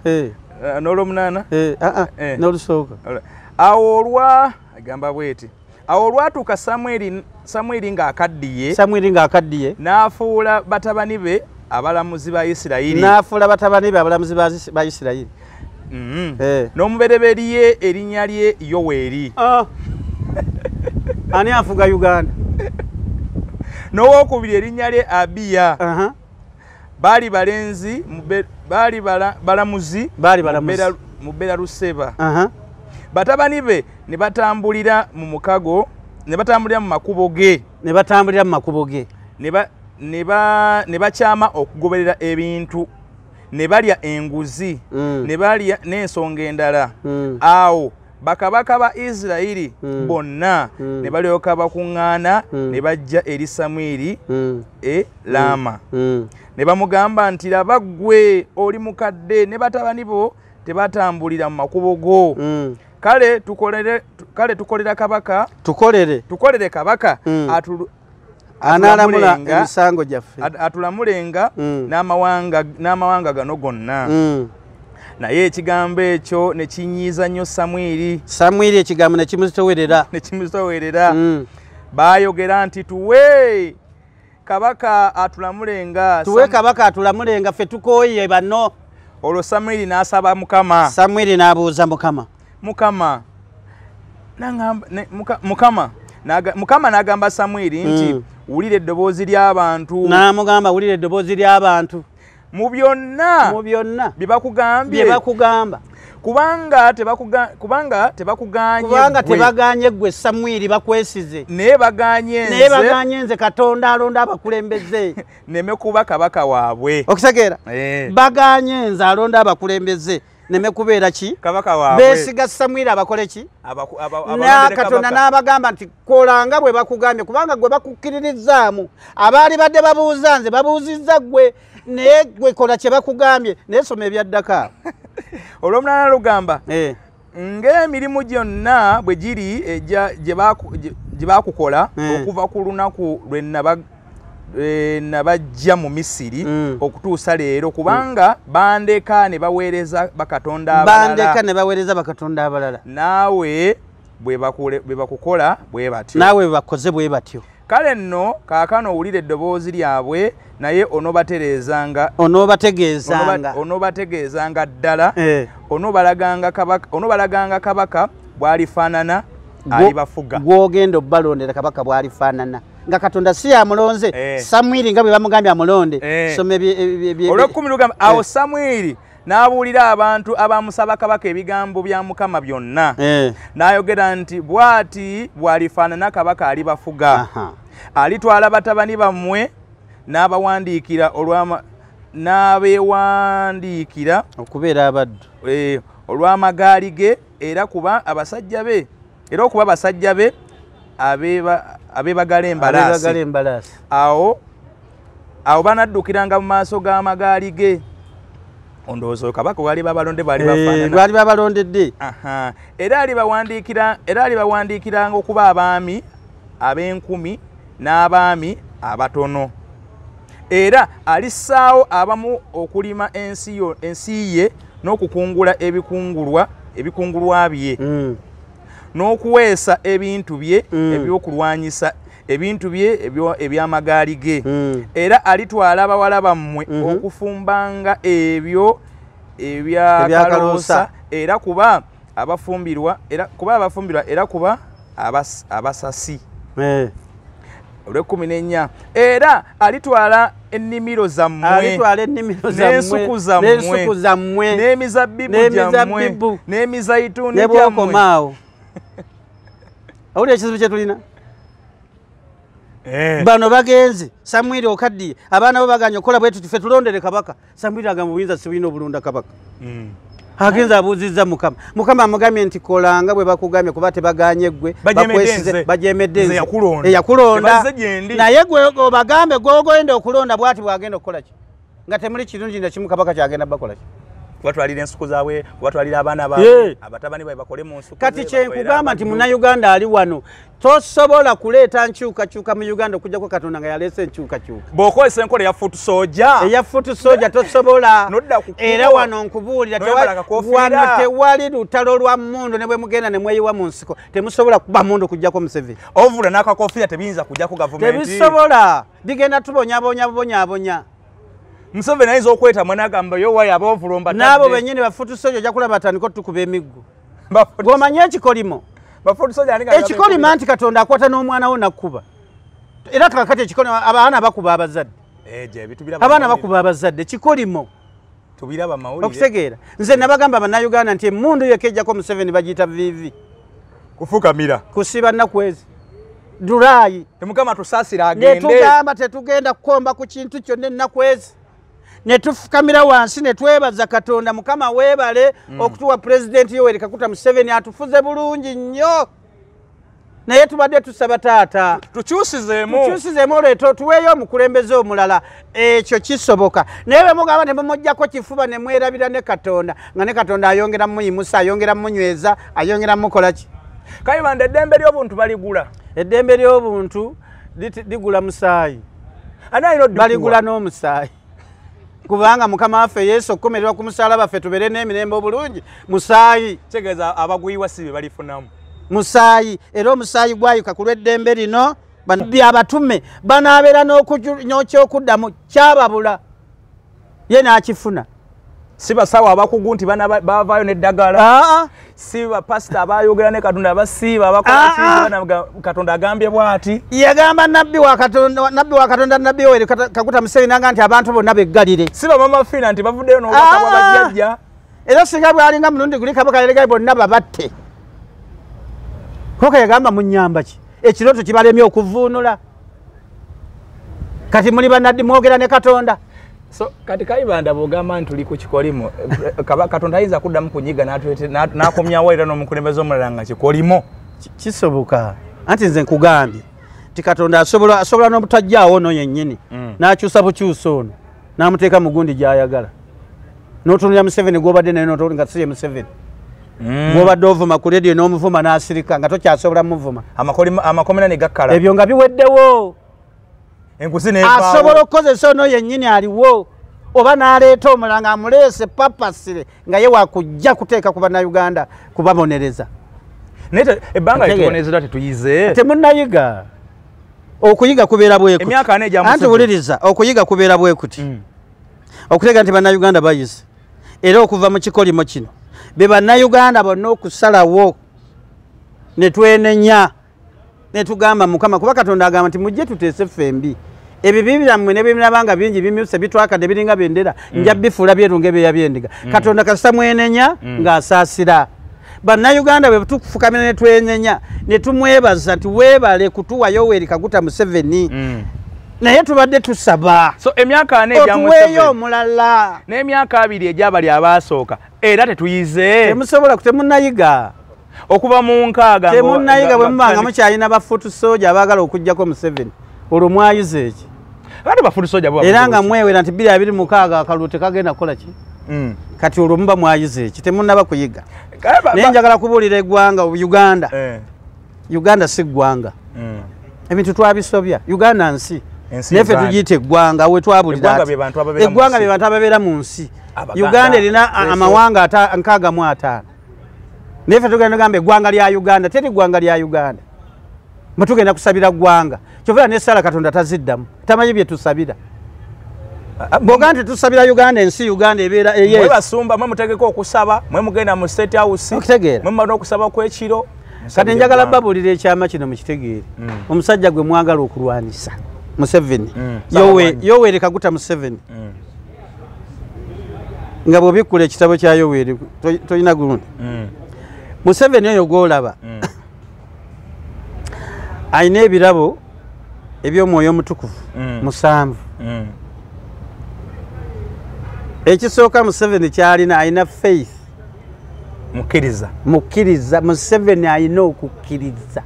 n'olw'omunaana n'olusooka awo agamba bweti awo olwatuuka Samwiri ng'akaddiye n'afuula batabani be abalamuzi ba Isirayiri n'afuula batabani be abalamuzi ba Isirayiri n'omubereberye erinnya lye Yoweri ani afuga Uganda n'owokubiri erinnya lye Abiya baali balenzi baali balamuzi mu Belaruseba batabani be ne batambulira mu mukago ne batambulira mu makubo ge ne bakyama okugoberera ebintu ne balya enguzi ne balya n'ensonga endala awo bakabaka ba Isirayiri bonna ne balyoka bakuŋŋaana ne bajja eri Samwiri Lama ne bamugamba nti laba ggwe oli mukadde ne batabani bo tebatambulira mu makubo go kale tukolera kabaka tukolere kabaka analamula emisango gyaffe atulamulenga n'amawanga gano gonna naye ekigambo ekyo ne kinyiiza nnyo Samwiri ekigambo ne kimuzitowerera baayogera nti tuwe kabaka atulamulenga ffe tukooye bano olwo Samwiri n'asaba Mukama Samwiri n'abuuza Mukama n'agamba Samwiri nti wulira eddoboozi ly'abantu n'amugamba wulira eddoboozi ly'abantu mu byonna bye bakugamba kubanga tebaganye ggwe Samwiri bakwesize naye baganye nze Katonda alonda abakulembeze neme kuba kabaka waabwe okitegeera baganye nze alonda abakulembeze neme kubeera ki kabaka waabwe beesiga Samwiri abakole ki Katonda n'abagamba nti kolanga bwe bakugambye kubanga gwe bakukkiririzaamu abaali badde babuuza nze babuuzizza ggwe naye gwe kola kye bakugambye naye soma ebyaddaka olw'omulala lugamba ng'emirimu gyonna bwe giri gye baakukola okuva ku lunaku nabajja mu Misiri okutuusa leero kubanga bandeka ne baweereza bakatonda abalala naawe bwe bakukola bwe batyo naawe bakoze bwe batyo kale nno kaakano owulira eddoboozi lyabwe naye onoobategeezanga ddala onoobalaganga kabaka bw'alifaanana alibafuga gwogenda obbalondera kabaka bw'alifaanana nga Katonda si amulonze Samwiri nga bwe bamugambye amulonde some olw'ekkumi lugamba awo Samwiri n'abuulira abantu abamusaba kabaka ebigambo bya Mukama byonna n'ayogera nti bw'ati bw'alifaanana kabaka alibafuga alitwala batabani bammwe n'abeewandiikira okubeera abaddu olw'amagaali ge era okuba abasajja be abeebagala embalaasi awo banaddukiranga mu maaso g'amagaali ge ondowooza kabaka bali babalondedde era alibawandiikiranga okuba abaami ab'enkumi n'abaami abatono era alissaawo abamu okulima ensi ye n'okukungula ebikungulwa bye n'okuweesa ebintu bye ebyokulwanyisa ebintu bye eby'amagaali ge era alitwala abawala bammwe okufumbanga ebyo ebyakaloosa era kuba abafumbirwa era kuba abasasi olw'ekkumi era alitwala ennimiro zammwe n'ensuku zammwe n'emizabbibu gyammwe n'emizayituuni gyammwe awulira ekizibu kye tulina bano bagenze Samwiri okaddiye abaana bo baganya okukola bwe tuti ffe tulondere kabaka Samwiri agamba obuyinza sibulina obulonda kabaka agenza abuuzizza Mukama amugambye nti kolanga bwe bakugambye kuba tebaganye ggwe bajemedde eyakulonda naye gwe obagambe gwogenda okulonda bwati bwagenda okukola ki nga temuli kirungi nakimu kabaka kyagenda bakola ki kubatwalira ensuku zaabwe kubatwalira abaana baabwe abatabani baabwe bakole mu nsuku kati kyenkugamba nti Munnayuganda ali wano tosobola kuleeta nkyukakyuka mu Uganda okujjako Katonda nga yaleese enkyukakyuka bw'okozesa enkola eya fuutu soja tosobola era wano nkubuulira wano tewali lutalo lwa mmundu ne bwe mugenda ne mweyiwa mu nsiko temusobola kuba mundu okujjako Museveni ovula n'akakofiira tebiyinza kujjako gavumenti tebisobola bigenda tubonyabonyabonya Museveni ayinza okweta mwanagamba yowayo abovulomba n'abo bennyini bafuutu soja ojja kulaba batandika otukuba emiggo ng'omanye ekikolimo ekikolimo anti Katonda akwata n'omwana wo nakkuba era kakati ekikolimo abaana bakuba abazadde kikolimo okutegeera nze nabagamba bannayuganda nti emmundu yekka ejjako Museveni bagiyita vivi kufukamira kusiba nnakwezi dulaayi temukama tusaasira agende netugamba tetugenda kukomba ku kintu kyonna ennakwezi netufukamira wansi netwebaza Katonda Mukama weebale okutuwa Pulezidenti Yoweri Kaguta Museveni atufuze bulungi nnyo naye tubadde tusaba taata tukyusizeemu olweto tuweeyo omukulembeze omulala ekyo kisoboka naye bwe mugamba ne mumuggyako kifuba ne mwerabira ne Katonda nga ne Katonda ayongera muyimusa ayongera munyweza ayongera mukola ki Kayibanda eddembe ly'obuntu baligula eddembe ly'obuntu ligula musaayi baligula n'omusaayi kubanga Mukama waffe Yesu okukomererwa ku musalaba ffe tubeere n'emirembe obulungi musaayi kitegeeza abagwiwa si be balifunamu musaayi era omusaayi gwayuka ku lw'eddembe lino abatume banaabeera n'ekyokuddamu kyababula ye n'akifuna si basawo abakugu nti bavaayo n'eddagala si bapasita abayogera ne Katonda abasiiba abakola Katonda agambye bw'ati yagamba nabbi wa Katonda nabbi Yoweri Kaguta Museveni nanga nti abantu bonna beggalire si bamama fiina nti bavuddeyo n'obubaka bw'abajjajja era singa bwalinga mulundi guli kabaka yalegayo bonna babatte koka yagamba munyamba ki ekirooto kibalemye okuvuunula kati muli bannaddi mwogera ne Katonda so kati Kayibanda bw'ogamba nti tuli ku kikolimo Katonda ayinza kuddamu kunyiga n'akomyawo era n'omukulembeze omulala nga kikolimo kisoboka anti nze nkugambye nti Katonda asobola n'obutajjaawo ono yennyini n'akyusa bukyusa ono n'amuteeka mu gundi gy'ayagala n'otunulira Museveni gw'obadde naye n'otoli nga siye Museveni gw'obadde ovuma ku leediyo n'omuvuma n'asirika nga tokyasobola muvuma amakomera ne gakkala ebyo nga biweddewo asobola okukozesa ono yennyini aliwo oba n'aleeta omulanga amuleese papasire nga ye wakujja kuteeka ku bannayuganda kubabonereza ebbanga litubonerezera tetuyize temunnayiga okuyiga kubeera bwekuti anti wuliriza okuyiga kubeera bwekuti okuteeka nti bannayuganda bayize era okuva mu kikolimo kino be bannayuganda bonna okusalawo ne twenenya ne tugamba Mukama kuba Katonda agamba nti mujje tuteese ffembi ebibi byammwe ne bimulabanga bingi bimyuse bitwakadde biringa bendera nja bifuula byetunga ebyeya byendiga Katonda kasita mwenenya ng'asaasira bannayuganda bwe tukufukamira ne twenenya ne tumwebaza nti weebale kutuwa Yoweri Kaguta Museveni naye tubadde tusaba so emyaka 4 egya Museveni omulala n'emyaka 2 egyabali abaasooka era tetuyize temusobola kutemunnayiga okuva mu nkaaga temunnayiga bwe mubanga mukyalina bafutu soja abaagala okuggyako Museveni olwo mwayize eki era nga mwewera nti 2026 akalulu tekagenda kukola ki kati olwo muba mwayize eki temunnaba kuyiga naye njagala kubuulira eggwanga Uganda Uganda si ggwanga ebintu twabisobya Uganda nsi neffe tugiyita eggwanga we twabulira eggwanga bye bantu ababeera mu nsi Uganda erina amawanga 65 neffe tugenda gamba eggwanga lya Uganda teri ggwanga lya Uganda mwe tugenda kusabira ggwanga kyovera ne Sala Katonda taziddamu tamanyi bye tusabira bwoga nti tusabira Uganda ensi Uganda ebeera mwe basumba mwe mutegeka okusaba mwe mugenda mu State House mwe mumala okusaba kw'ekiro kati njagala babulira ekyama kino mukitegeere omusajja gwe mwagala okulwanisa Museveni Yoweri Kaguta Museveni nga bw'obikkula ekitabo kya Yoweri tolina gundi Museveni oyo gw'olaba alina ebirabo eby'omwoyo omutukuvu 7 ekisooka Museveni kyalina alina faith mukkiriza Museveni alina okukkiriza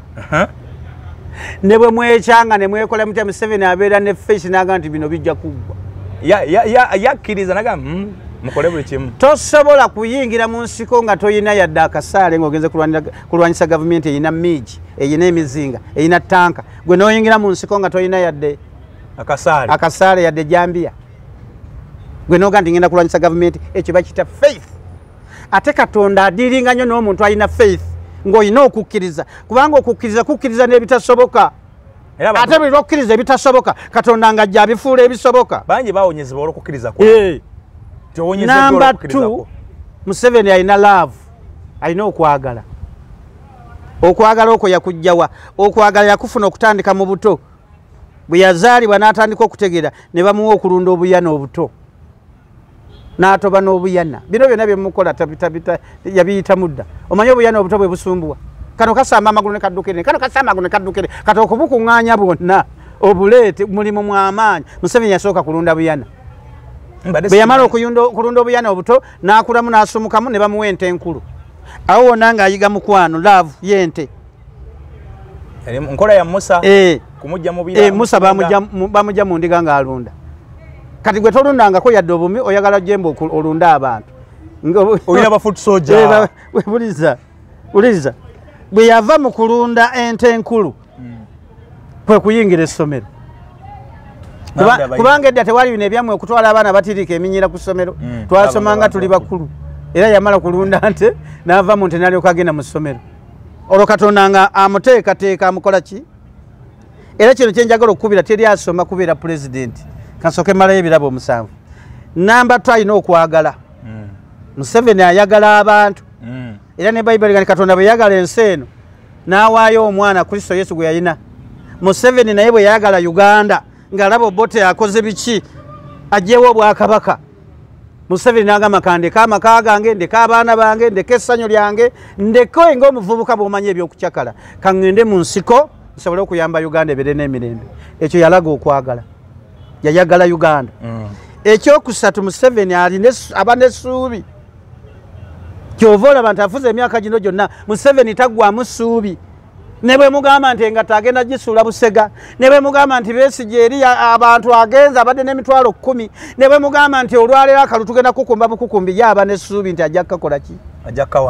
ne bwe mwekyanga ne mwekola mutya Museveni abeera ne faith n'agamba nti bino bijja kuggwa yakkiriza nagamba mukole buli kimu tosobola kuyingira mu nsiko nga toyina yadde akasaale ng'ogenze kulwanyisa gavumenti eyina miigi eyina emizinga eyina tanka gwe n'oyingira mu nsiko nga toyina yadde akasaale yadde jambiya gwe n'oga nti ngenda kulwanyisa gavumenti ekyo bakiyita faith ate Katonda adiringa nnyo n'omuntu alina faith ng'olina okukkiriza kubanga kukkiriza n'ebitasoboka ate buli lwokkiriza ebitasoboka Katonda ng'ajja abifuula ebisoboka bangi bawonyezebwa olw'okukkiriza Number 2 Museveni alina love alina okwagala okwo yakujjawa okwagala yakufuna okutandika mu buto bwe yazaalibwa n'atandika okutegeera ne bamuwa okulunda obuyana obuto n'atoba n'obuyana bino byonna bye mukola yabiyita mudda omanyi obuyana obuto bwe busumbuwa kano kasamba amagulu ne kaddukire kano kasamba amagulu ne kaddukire kati okubukuŋŋaanya bwonna obuleete mulimu mw'amaanyi Museveni yasooka kulunda buyana bwe yamala okulunda obuyana obuto n'akulamu n'asumukamu ne bamuwa ente enkulu awo wonna ng'ayiga mukwano laavu y'ente nkola ya Musa kumujja mu Musa bamujja mu ndiga ng'alunda kati gwe tolundangako yadde obumi oyagala jembe olunda abantu olina bafutu soja uliriza bwe yava mu kulunda ente enkulu kwe kuyingira essomero kubanga edda tewali bino ebyamwe okutwala abaana batirika eminyira ku ssomero twasomanga tuli bakulu era yamala kulunda nte n'ava mu nte n'alyoka agenda mu ssomero olwo Katonda nga amuteekateeka amukola ki era kino kyenjagala okukubira teri asoma kubeera pulezidenti kansooke malayo ebirabo 7 namba 2 alina okwagala Museveni ayagala abantu era ne Bayibuli gani Katonda bwe yagala ensi eno n'awaayo omwana Kristo Yesu gwe yalina Museveni naye bwe yagala Uganda ng'alaba Obote akoze biki ajjewo obwakabaka Museveni n'agamba kandeka amaka gange ndeka abaana bange ndeka essanyu lyange ndeko ng'omuvubuka bw'omanyi ebyokucakala kaŋŋende mu nsiko nsobole okuyamba Uganda ebeere n'emirembe ekyo yalaga okwagala yayagala Uganda ekyokusatu Museveni aba n'essuubi kyova olaba nti afuze emyaka gino gyonna Museveni taggwamu ssuubi ne bwe mugamba nti engatta agenda gisuula Busega ne bwe mugamba nti Besigye eri abantu agenza abadde n'emitwalo 10 ne bwe mugamba nti olwaleero akalu tugenda kukumba bukukumbi yaba n'essuubi nti ajja kukakola ki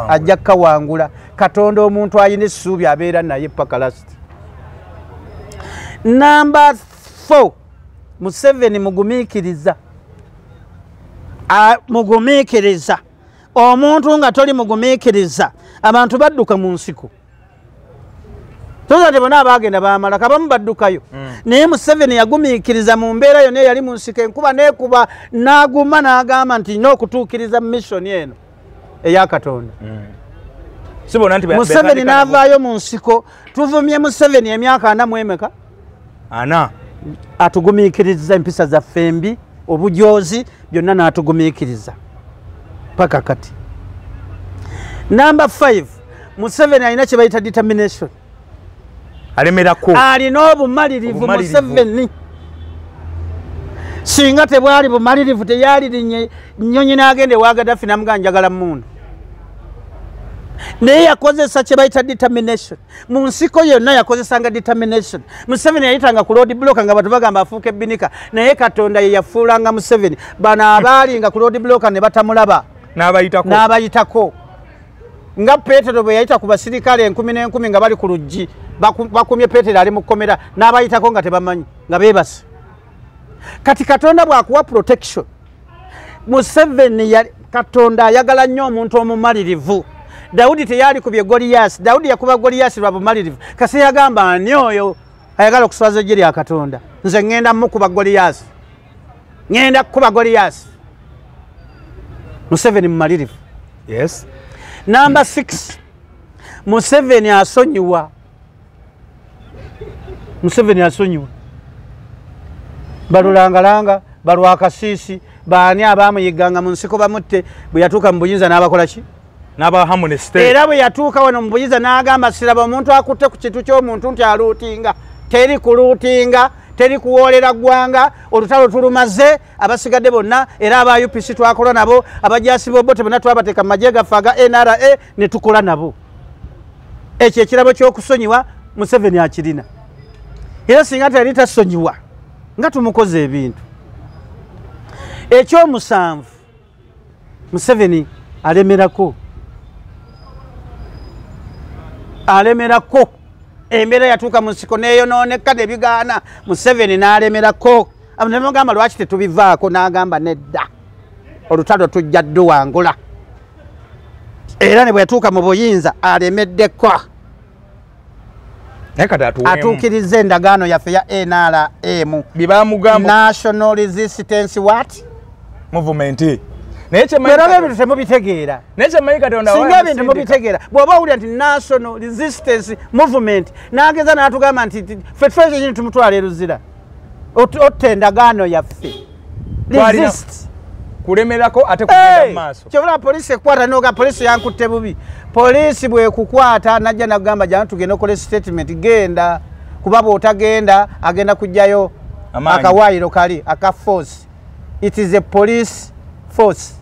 ajja kukawangula Katonda omuntu ayina essuubi abeera naye paka lasiti. Number 4 Museveni mugumikiriza. Mugumikiriza. Omuntu nga toli mugumikiriza abantu badduka mu nsiko. Toza tebona abagenda bamala kabamu baddukayo. Naye Museveni yagumikiriza mu mbeera yonna yali mu nsiko enkuba neekuba n'aguma n'agamba nti n'okutuukiriza mission eno eya Katonda. Museveni n'avaayo mu nsiko. Tuvumye Museveni emyaka 4 mu emeka? 4. Atugumikiriza empisa zaffe mbi, obujoozi byonna n'atugumikiriza paka kati. Number 5, Museveni alina kye bayita determination. Alemerako. Alina obumalirivu Museveni. Singa tebwali bumalirivu teyali nnyonyi n'agende wa Gaddafi n'amugaa njagala mmundu. Naye yakozesa kye bayita determination. Mu nsiko yonna yakozesanga determination. Museveni yayitanga ku road block nga batu bagamba afuuka ebbinika. Naye Katonda ye yafuulanga Museveni. Bano abaali nga ku road block ne batamulaba. N'abayitako. Nga Petero bwe yayita ku basirikale 10,000 nga bali ku luggi. Bakumye Petero ali mu kkomera n'abayitako nga tebamanyi nga beebase. Kati Katonda bw'akuwa protection. Museveni Katonda ayagala nnyo omuntu omumalirivu. Daudi teyali kubye Goliath. Daudi yakuba Goliath lwa bumalirivu. Kasi yagamba ani oyo ayagala okuswaza ejje lya Katonda. Nze ngenda mukuba Goliath. Ngenda kukuba Goliath. Museveni mumalirivu. Yes. Number 6. Museveni asonyiwa. Museveni asonyiwa. Balulangalanga, balwakasiisi, baani abamuyiganga mu nsiko bamutte bwe yatuuka mu buyinza n'abakola ki? N'aba Harmony State. Era bwe yatuuka wano mu buyinza n'agamba siraba omuntu akutte ku kintu ky'omuntu nti aluutinga. Teri kuluutinga, teri kuwoolera ggwanga, olutalo tulumaze, abasigadde bonna, era aba UPC twakola nabo, abajaasi b'obote bonna twabateeka mu magye gaffe aga NRA ne tukola nabo. Ekyo ekirabo ky'okusonyiwa Museveni akirina. Era singa teyali tasonyiwa nga tumukoze ebintu. Ekyomusanvu Museveni alemerako. Alemerako. Embeera yatuuka mu nsiko neeyonooneka ne bigaana. Museveni n'alemerako. Nemugamba lwaki tetubivaako n'agamba nedda. Olutalo tujja dduwangula. Era ne bwe yatuuka mu buyinza alemeddeko. Atuukiriza endagaano yaffe ya NRM. National Resistance what? Movement. Era ebintu temubitegeera. Singa ebintu mubitegeera. Bw'oba owulira nti National Resistance Movement n'ageza n'atugamba nti ffe twekyo tumutwala eruzira. Otta endagaano yaffe. Resist. Kulemerako ate kugenda mu maaso. Kyobula poliisi ekwata n'oga poliisi yankutte bubi. Poliisi bwekukwata najja nagamba jana tugenda okola statement genda kuba bw'otagenda agenda kujjayo akawaayiro kali aka force. It is a police force.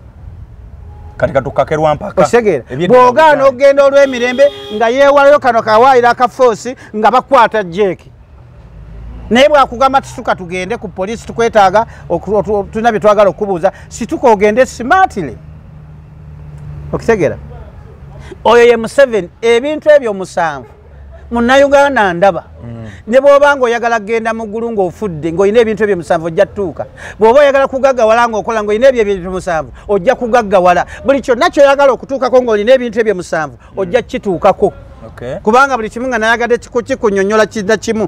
Katika tukakerwa mpaka. Osegera. Bw'ogaana ogenda olw'emirembe nga yeewalayo kano kawaayiro aka force nga bakwata jeki. Naye bw'akugamba tusuka tugende ku poliisi tukwetaaga tulina bye twagala okubuuza situka ogende smartly. Okitegera? Oyo ye Museveni ebintu ebyo musanvu Munnayuganda ndaba. Ne bw'oba ng'oyagala kgenda mu ggulu ng'ofudde ng'olina ebintu ebyo musanvu ojja tuuka. Bw'oba oyagala kugaggawala ng'okola ng'olina ebyo ebintu musanvu ojja kugaggawala. Buli kyonna ky'oyagala okutuukako ng'olina ebintu ebyo musanvu ojja kituukako. Kubanga buli kimu nga nayagadde kikunnyonnyola kidda kimu.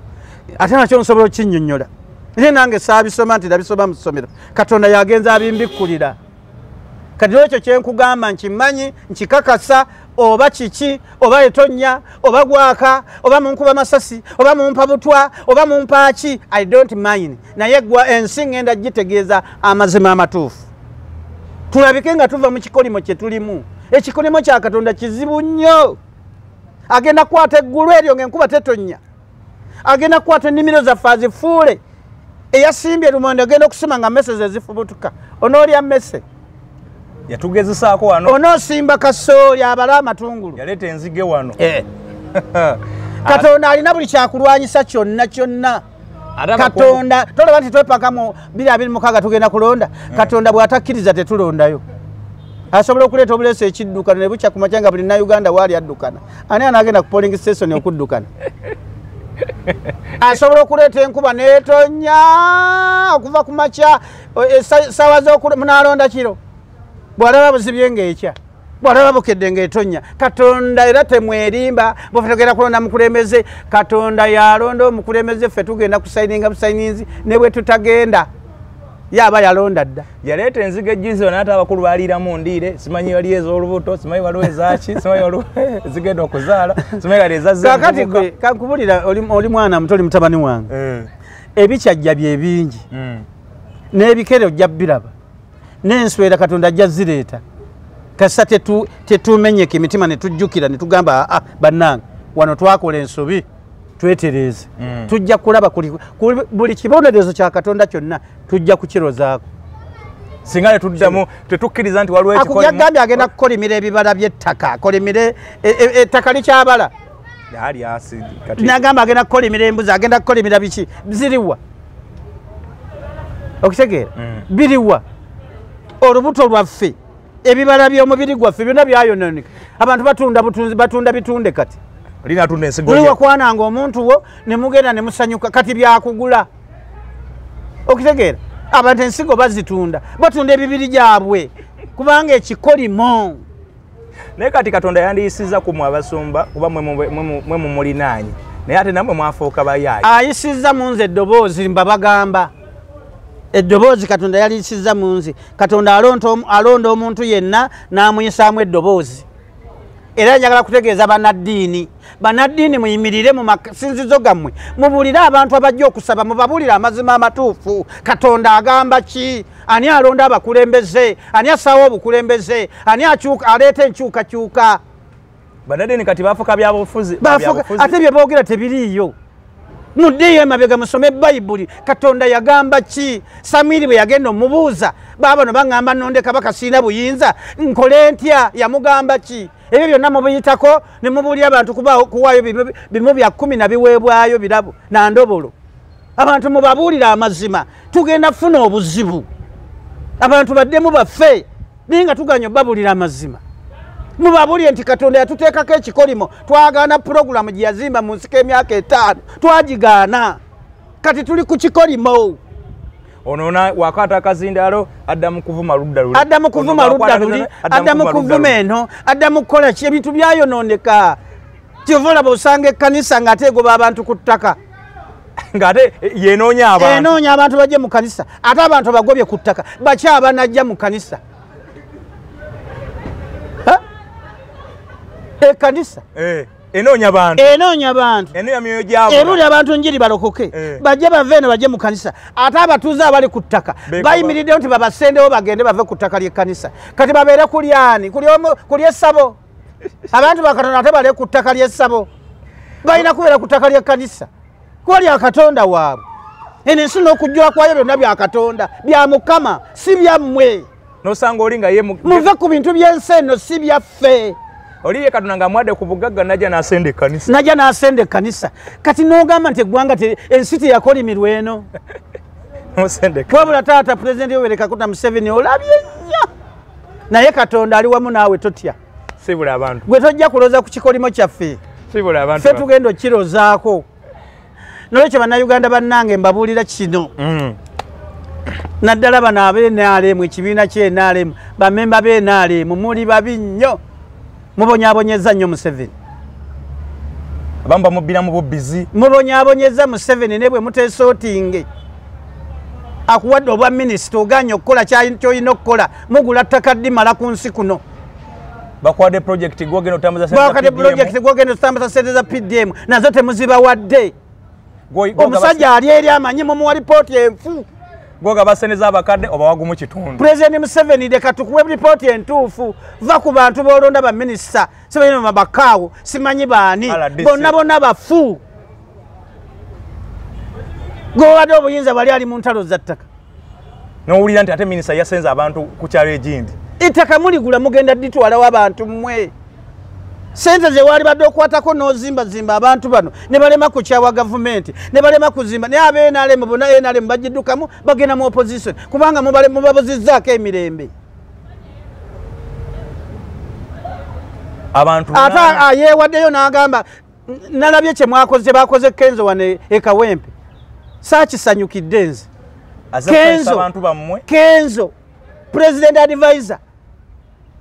Ate nakyo nsobola okinnyonnyola. Naye nange saabisoma nti nabisoma mu ssomero. Katonda yagenza abimbikkulira. Kati ekyo kyenkugamba nkimanyi nkikakasa oba kiki oba etonnya oba gwaka oba munkuba masasi oba mumpa butwa oba mumpa ki I don't mind. Naye gwa ensi ngenda gitegeeza amazima amatuufu. Tulabike nga tuva mu kikolimo kye tulimu. Ekikolimo kya Katonda kizibu nnyo. Agenda kwata eggulu eryo ng'enkuba tetonnya. Agenda kwata ennimiro zaffe azifuule. Eyasimbye lumonde agenda okusima nga mmese ze zifubutuka. Onoolya mmese. Yatugezesaako wano. Onoosimba kasooli abala amatungulu. Yaleeta enzige wano. Katonda alina buli kyakulwanyisa kyonna. Katonda tolaba nti twepakamu 2026 tugenda kulonda. Katonda bw'atakkiriza tetulondayo. Asobola okuleeta obuleeso ekiddukano ne bukya ku makya nga buli Nnayuganda waali addukana. Ani anaagenda ku polling station okuddukana? asobola okuleeta enkuba neetonya okuva ku makya sawa munalonda kiro bwalaba buzibye ng'ekya bwalaba bukedde ng'etonya katonda era temwerimba bwe tugenda kulonda mukulembeze katonda yalonda omukulembeze ffe tugenda kusayininga busayininzi ne bwe tutagenda yaba yalonda dda yaleeta enzige ejjizo naate abakulu baaliiramu ndiire simanyi wali ez'olubuto simanyi waliwo ezaki simanyi waliwo zigenda okuzaala simanyi wali kakati gwe kankubulira oli mwana muto oli mutabani wange ebikyajja bye bingi n'ebikere ojja biraba n'enswera katonda ajja zireeta kasa tetumenyeka emitima ne tujjukira ne tugamba bannange wano twakola ensobi twetereeze tujja kulaba buli kibonerezo kya katonda kyonna tujja kukirozaako singa netuddamu tetukkiriza nti waliwo ekikolimu agenda kukolimira ebibala by'ettaka akolimire ettaka likyabala ali asidi nagamba agenda kukolimira embuzi agenda kukolimira biki ziriwa okitegeera biriwa olubuto lwaffe ebibala by'omubiri gwaffe byonna byayononeka abantu batunda bitunde kati linatunda ensigo oli wakwananga omuntu wo ne mugenda ne musanyuka kati byakugula okitegeera abantu ensigo bazitunda batunda ebibiri gyabwe kubanga ekikolimo naye kati katonda yandiyisiza ku mwe abasumba kuba mwe mumulinaanyi naye ate namwe mwafuuka bayaayi ayisiza mu nze eddoboozi mbabagamba eddoboozi katonda yaliyisiza mu nze katonda alonda omuntu yenna n'amuyisaamu eddoboozi era njagala kutegeeza bannaddiini muyimirire mu masinzizo gammwe mubuulire abantu abajja okusaba mubabuulire amazima amatuufu katonda agamba ki ani alonda abakulembeze ani asawa obukulembeze ani aleeta enkyukakyuka bannaddiini kati bafuka byabufuzi ate bye boogera tebiriiyo muddeeyo emabega musome bayibuli katonda yagamba ki Samiri bwe yagenda omubuuza baabano baŋŋamba nonde kabaka siina buyinza nkole ntya yamugamba ki ebyo byonna mubiyitako ne mubuulira abantu kuwaayo bimu bya 10 na biweebwayo birabo na ndobolo abantu mubabuulira amazima tugenda funa obuzibu abantu baddemu baffe naye nga tuganya obabuulira amazima mubabuulire nti katonda yatuteekako ekikolimo twagaana puroguramu gye yazimba mu nsiko emyaka 5 twagigaana kati tuli ku kikolimo onona wakwata akazindaalo addamu kuvuma ludda luli addamu kuvuma ludda luli addamu kuvuma eno addamu kukola ki ebintu byayononeka kyova olaba osanga ekkanisa ng'ate egoba abantu ku ttaka ng'ate yenoonya abantu bajje mu kanisa ate abantu bagobye ku ttaka bakyaba najja mu kanisa ekanisa enoonya abantu enoonya myoyo gyabwe eruuli abantu njiri balokoke bajje bave eno bajje mu kanisa ate abatuuze abali ku ttaka bayimiriddeyo nti babasendewo bagende bave ku ttaka ly'ekkanisa kati babeere kulyani kuli essabo abantu bakatonda ate bale ku ttaka ly'essabo balina kubeera ku ttaka ly'ekkanisa kuba lya katonda waabwe eno ensi n'okujjula kwayo byonna bya katonda bya mukama si byammwe nosanga oli nga ye muve ku bintu by'ensi eno si byaffe oliye katonda nga mwadde ku bugagga najja n'asenda ekkanisa kati n'ogamba nti eggwanga ensi teyakolimirwa eno wabula taata pulezidenti Yoweri Kaguta Museveni olabye nnyo naye katonda ali wamu naawe totya gwe tojja kuloza ku kikolimo kyaffe ffe tugenda okkirozaako nolwekyo bannayuganda bannange mbabuulira kino naddala bano ab'NRM ekibiina ky'NRM bamemba b'NRM muli babi nnyo mubonyaabonyeza nnyo Museveni abamba mubbira mu bubbizi mubonyaabonyeza Museveni ne bwe muteesootinge akuwadde obwa minisita oganya okukola ky'olina okukola mugula ttaka ddimala ku nsi kuno bakwadde projekiti gwogenda otambuza sente za PDM nazo temuzibawadde omusajja ali eri amanyi mumuwa lipooti enfu gwoga baseneza abakadde oba wagumu kitundu President Museveni leka tukuwe lipooti entuufu va ku bantu boolonda baminisita simanyi mabakaawo simanyi baani bonna bafu gwowadde obuyinza bali ali mu ntalo za ttaka nowulira nti ate minisita yasenza abantu ku kyalo egindi ettaka muligula mugenda ditwalawo abantu mmwe sente ze wali badde okwatako n'ozimbazimba abantu bano ne balema kukyawa gavumenti ne balema kuzimba naye ab'NRM bonna NRM bagiddukamu bagenda mu opposition kubanga mubabuzizzaako emirembe abantu ate yeewaddeyo n'agamba nalabye kye mwakoze bakoze Kenzo wane ekawempe saakisanyukidde nze Kenzo president advisor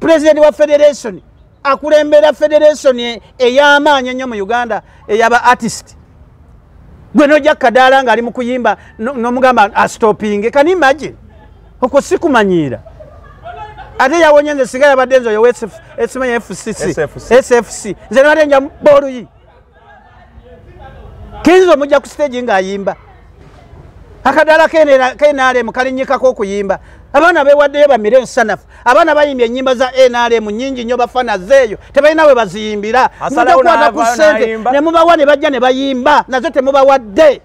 president wa federation akulembera federation ey'amaanyi ennyo mu Uganda eyaba artist gwe nojja Kadaala ng'ali mu kuyimba n'omugamba astopinge can you imagine okwo sikumanyiira ate yawonye nze sigala badde nzo yo esimanya SFC nze nabadde nja booluyi Kenzo mujja ku stage ng'ayimba akadala KNRM kalinyikako okuyimba abaana beewaddeyo bamire nsanafu abaana bayimbye ennyimba za NRM nnyingi nnyo bafana zeeyo tebalina we baziyimbira mukwata ku ssente ne mubawa ne bajja ne bayimba nazo temubawadde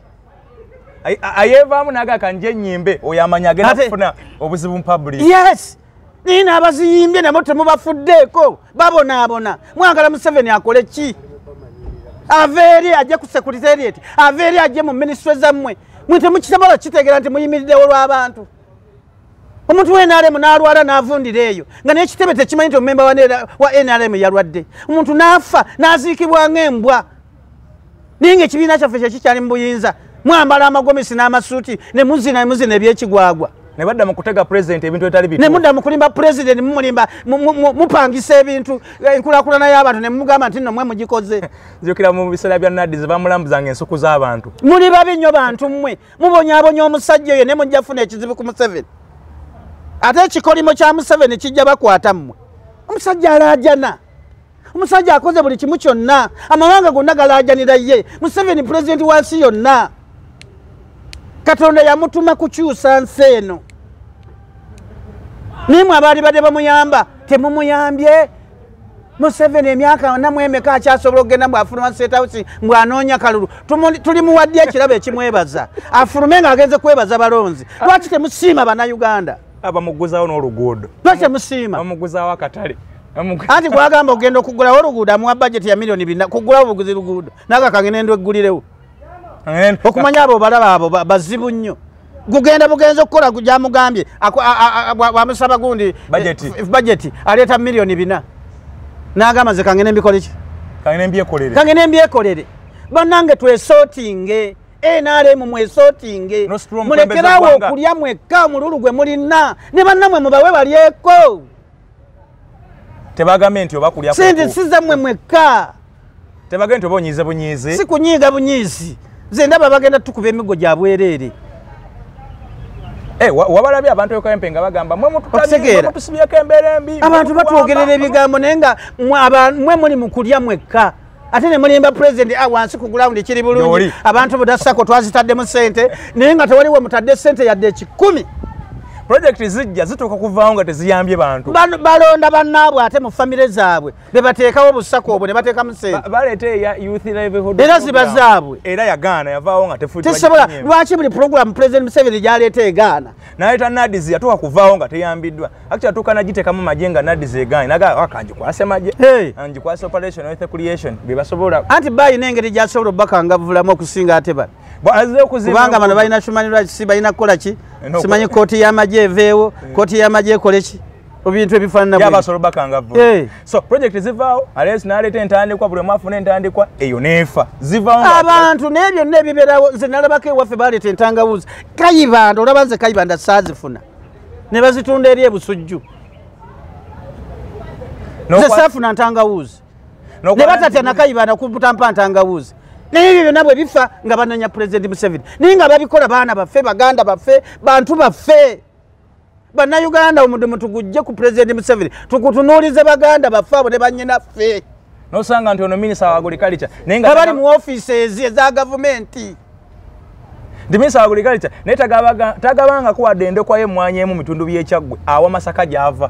ayevaamu nagaka nje ennyimbe oyo amanya agenda kufuna obuzibu mu public yes nina abaziyimbye nabo temubafuddeeko babonaabona mwagala Museveni akole ki aveeri ajje ku secretariat aveeri ajje mu ministry zammwe mwite mukisobola kitegeera nti muyimiriddewo lw'abantu omuntu wa NRM n'alwala n'avundira eyo nga n'ekitebe tekimanyi nti omumemba wa NRM yalwadde omuntu n'afa n'aziikibwa ng'embwa naye ng'ekibiina kyaffe kyekikyali mu buyinza mwambala amagomesi n'amasuuti ne muzina ebyekigwagwa ne badda mu kutega president ebintu etali bitu ne mudda mu kulimba president mumulimba mupangisa ebintu enkulaakulana y'abantu ne mugamba nti nno mmwe mugikoze nzijukira mu biseera bya Nadizi bamulambuzanga ensuku z'abantu muli babi nnyo bantu mmwe mubonyaabonya omusajja oyo ne mujja funa ekizibu ku Museveni ate ekikolimo kya Museveni kijja bakwata mmwe omusajja alaajana omusajja akoze buli kimu kyonna amawanga gonna galaajanira ye Museveni president wa nsi yonna Katonda yamutuma kukyusa nsi eno nimwe abaali badde bamuyamba temumuyambye Museveni emyaka namwemeka akyasobola okugenda bw'afuluma State House mbw'anoonya kalulu tuli muwadde ekirabo ekimwebaza afulume ng'agenze kwebaza balonzi lwaki temusiima bannayuganda abamuguzaawo n'oluguudo lwaki temusiima bamuguzaawo akatale anti gwagamba ogenda okugulawo oluguudo amuwa bajeti ya milioni 4 kugulawo buguzi luguudo naga kangene ndo eggulirewo okumanya abo balaba abo bazibu nnyo gugenda bugenza okukola gyamugambye wamusaba gundi budget aleeta milioni 4 n'agamba nze kangene mbikole ki kangene mbyekolere bannange twesotinge NRM mwesotinge mulekerawo okulya mwekka omululu gwe mulina ne bannammwe mubawe balyeko tebagambe nti oba kulya sente sizammwe mwekka tebagambe nti oba onyiize bunyiizi si kunyiiga bunyiizi nze ndaba bagenda tukuba emigo gya bwereere wabalabye abantu ekawempe nga bagamba mutusibyeko embeera embi abantu batwogerera ebigambo naye nga mwe muli mu kulya mwekka ate ne mulimba president wansi ku ground kiri bulungi abantu budasako twazitaddemu ssente naye nga tewaliwe mutadde ssente yadde 10 project zijja zituuka kuvaawo nga teziyambye bantu balonda bannaabwe ate mu famire zaabwe be bateekawo obusako obwo ne bateekamu ssente baleeta eya youth livelihood era ziba zaabwe era yagaana yavaawo nga tesobola lwaki buli program president Museveni gyaleeta egaana naleeta Nadizi yatuuka kuvaawo nga teyambiddwa akiti atuuka nagiteekamu maje nga Nadizi egaanye naga kanjikwase maje anjikwase operation with creation bye basobola anti bayi n'engeri gy'asobola obbakangavulamu okusinga ate bano kubanga bano balina human rights balina kukola ki simanyi kooti y'amagye eveewo kooti y'amagye ekole ki ebintu ebifaanana so project zivaawo ales n'aleeta entandikwa buli mwafuna entandikwa eyo neefa zivaawo abantu naye byonna ebibeerawo nze nalabako ewaffe baleeta entangawuzi kayibanda olaba nze kayibanda saazifuna ne bazitunda eri ebusujju nze saafuna ntangawuzi ne batatya nakayibanda kubutampa ntangawuzi naye ebyo byonna bwe bifa nga banoonya president Museveni naye nga babikola baana baffe baganda baffe bantu baffe bannayuganda omudumu tugujje ku president Museveni tukutunuulize baganda baffe abo ne bannyinaffe nosanga nti ono minisita wa agriculture abali mu offices eza gavumenti ndi minisita wa agriculture naye tagabanga kuwadde endekwayo emmwanyi emu mitundu by'ekyaggwe awa Masaka gy'ava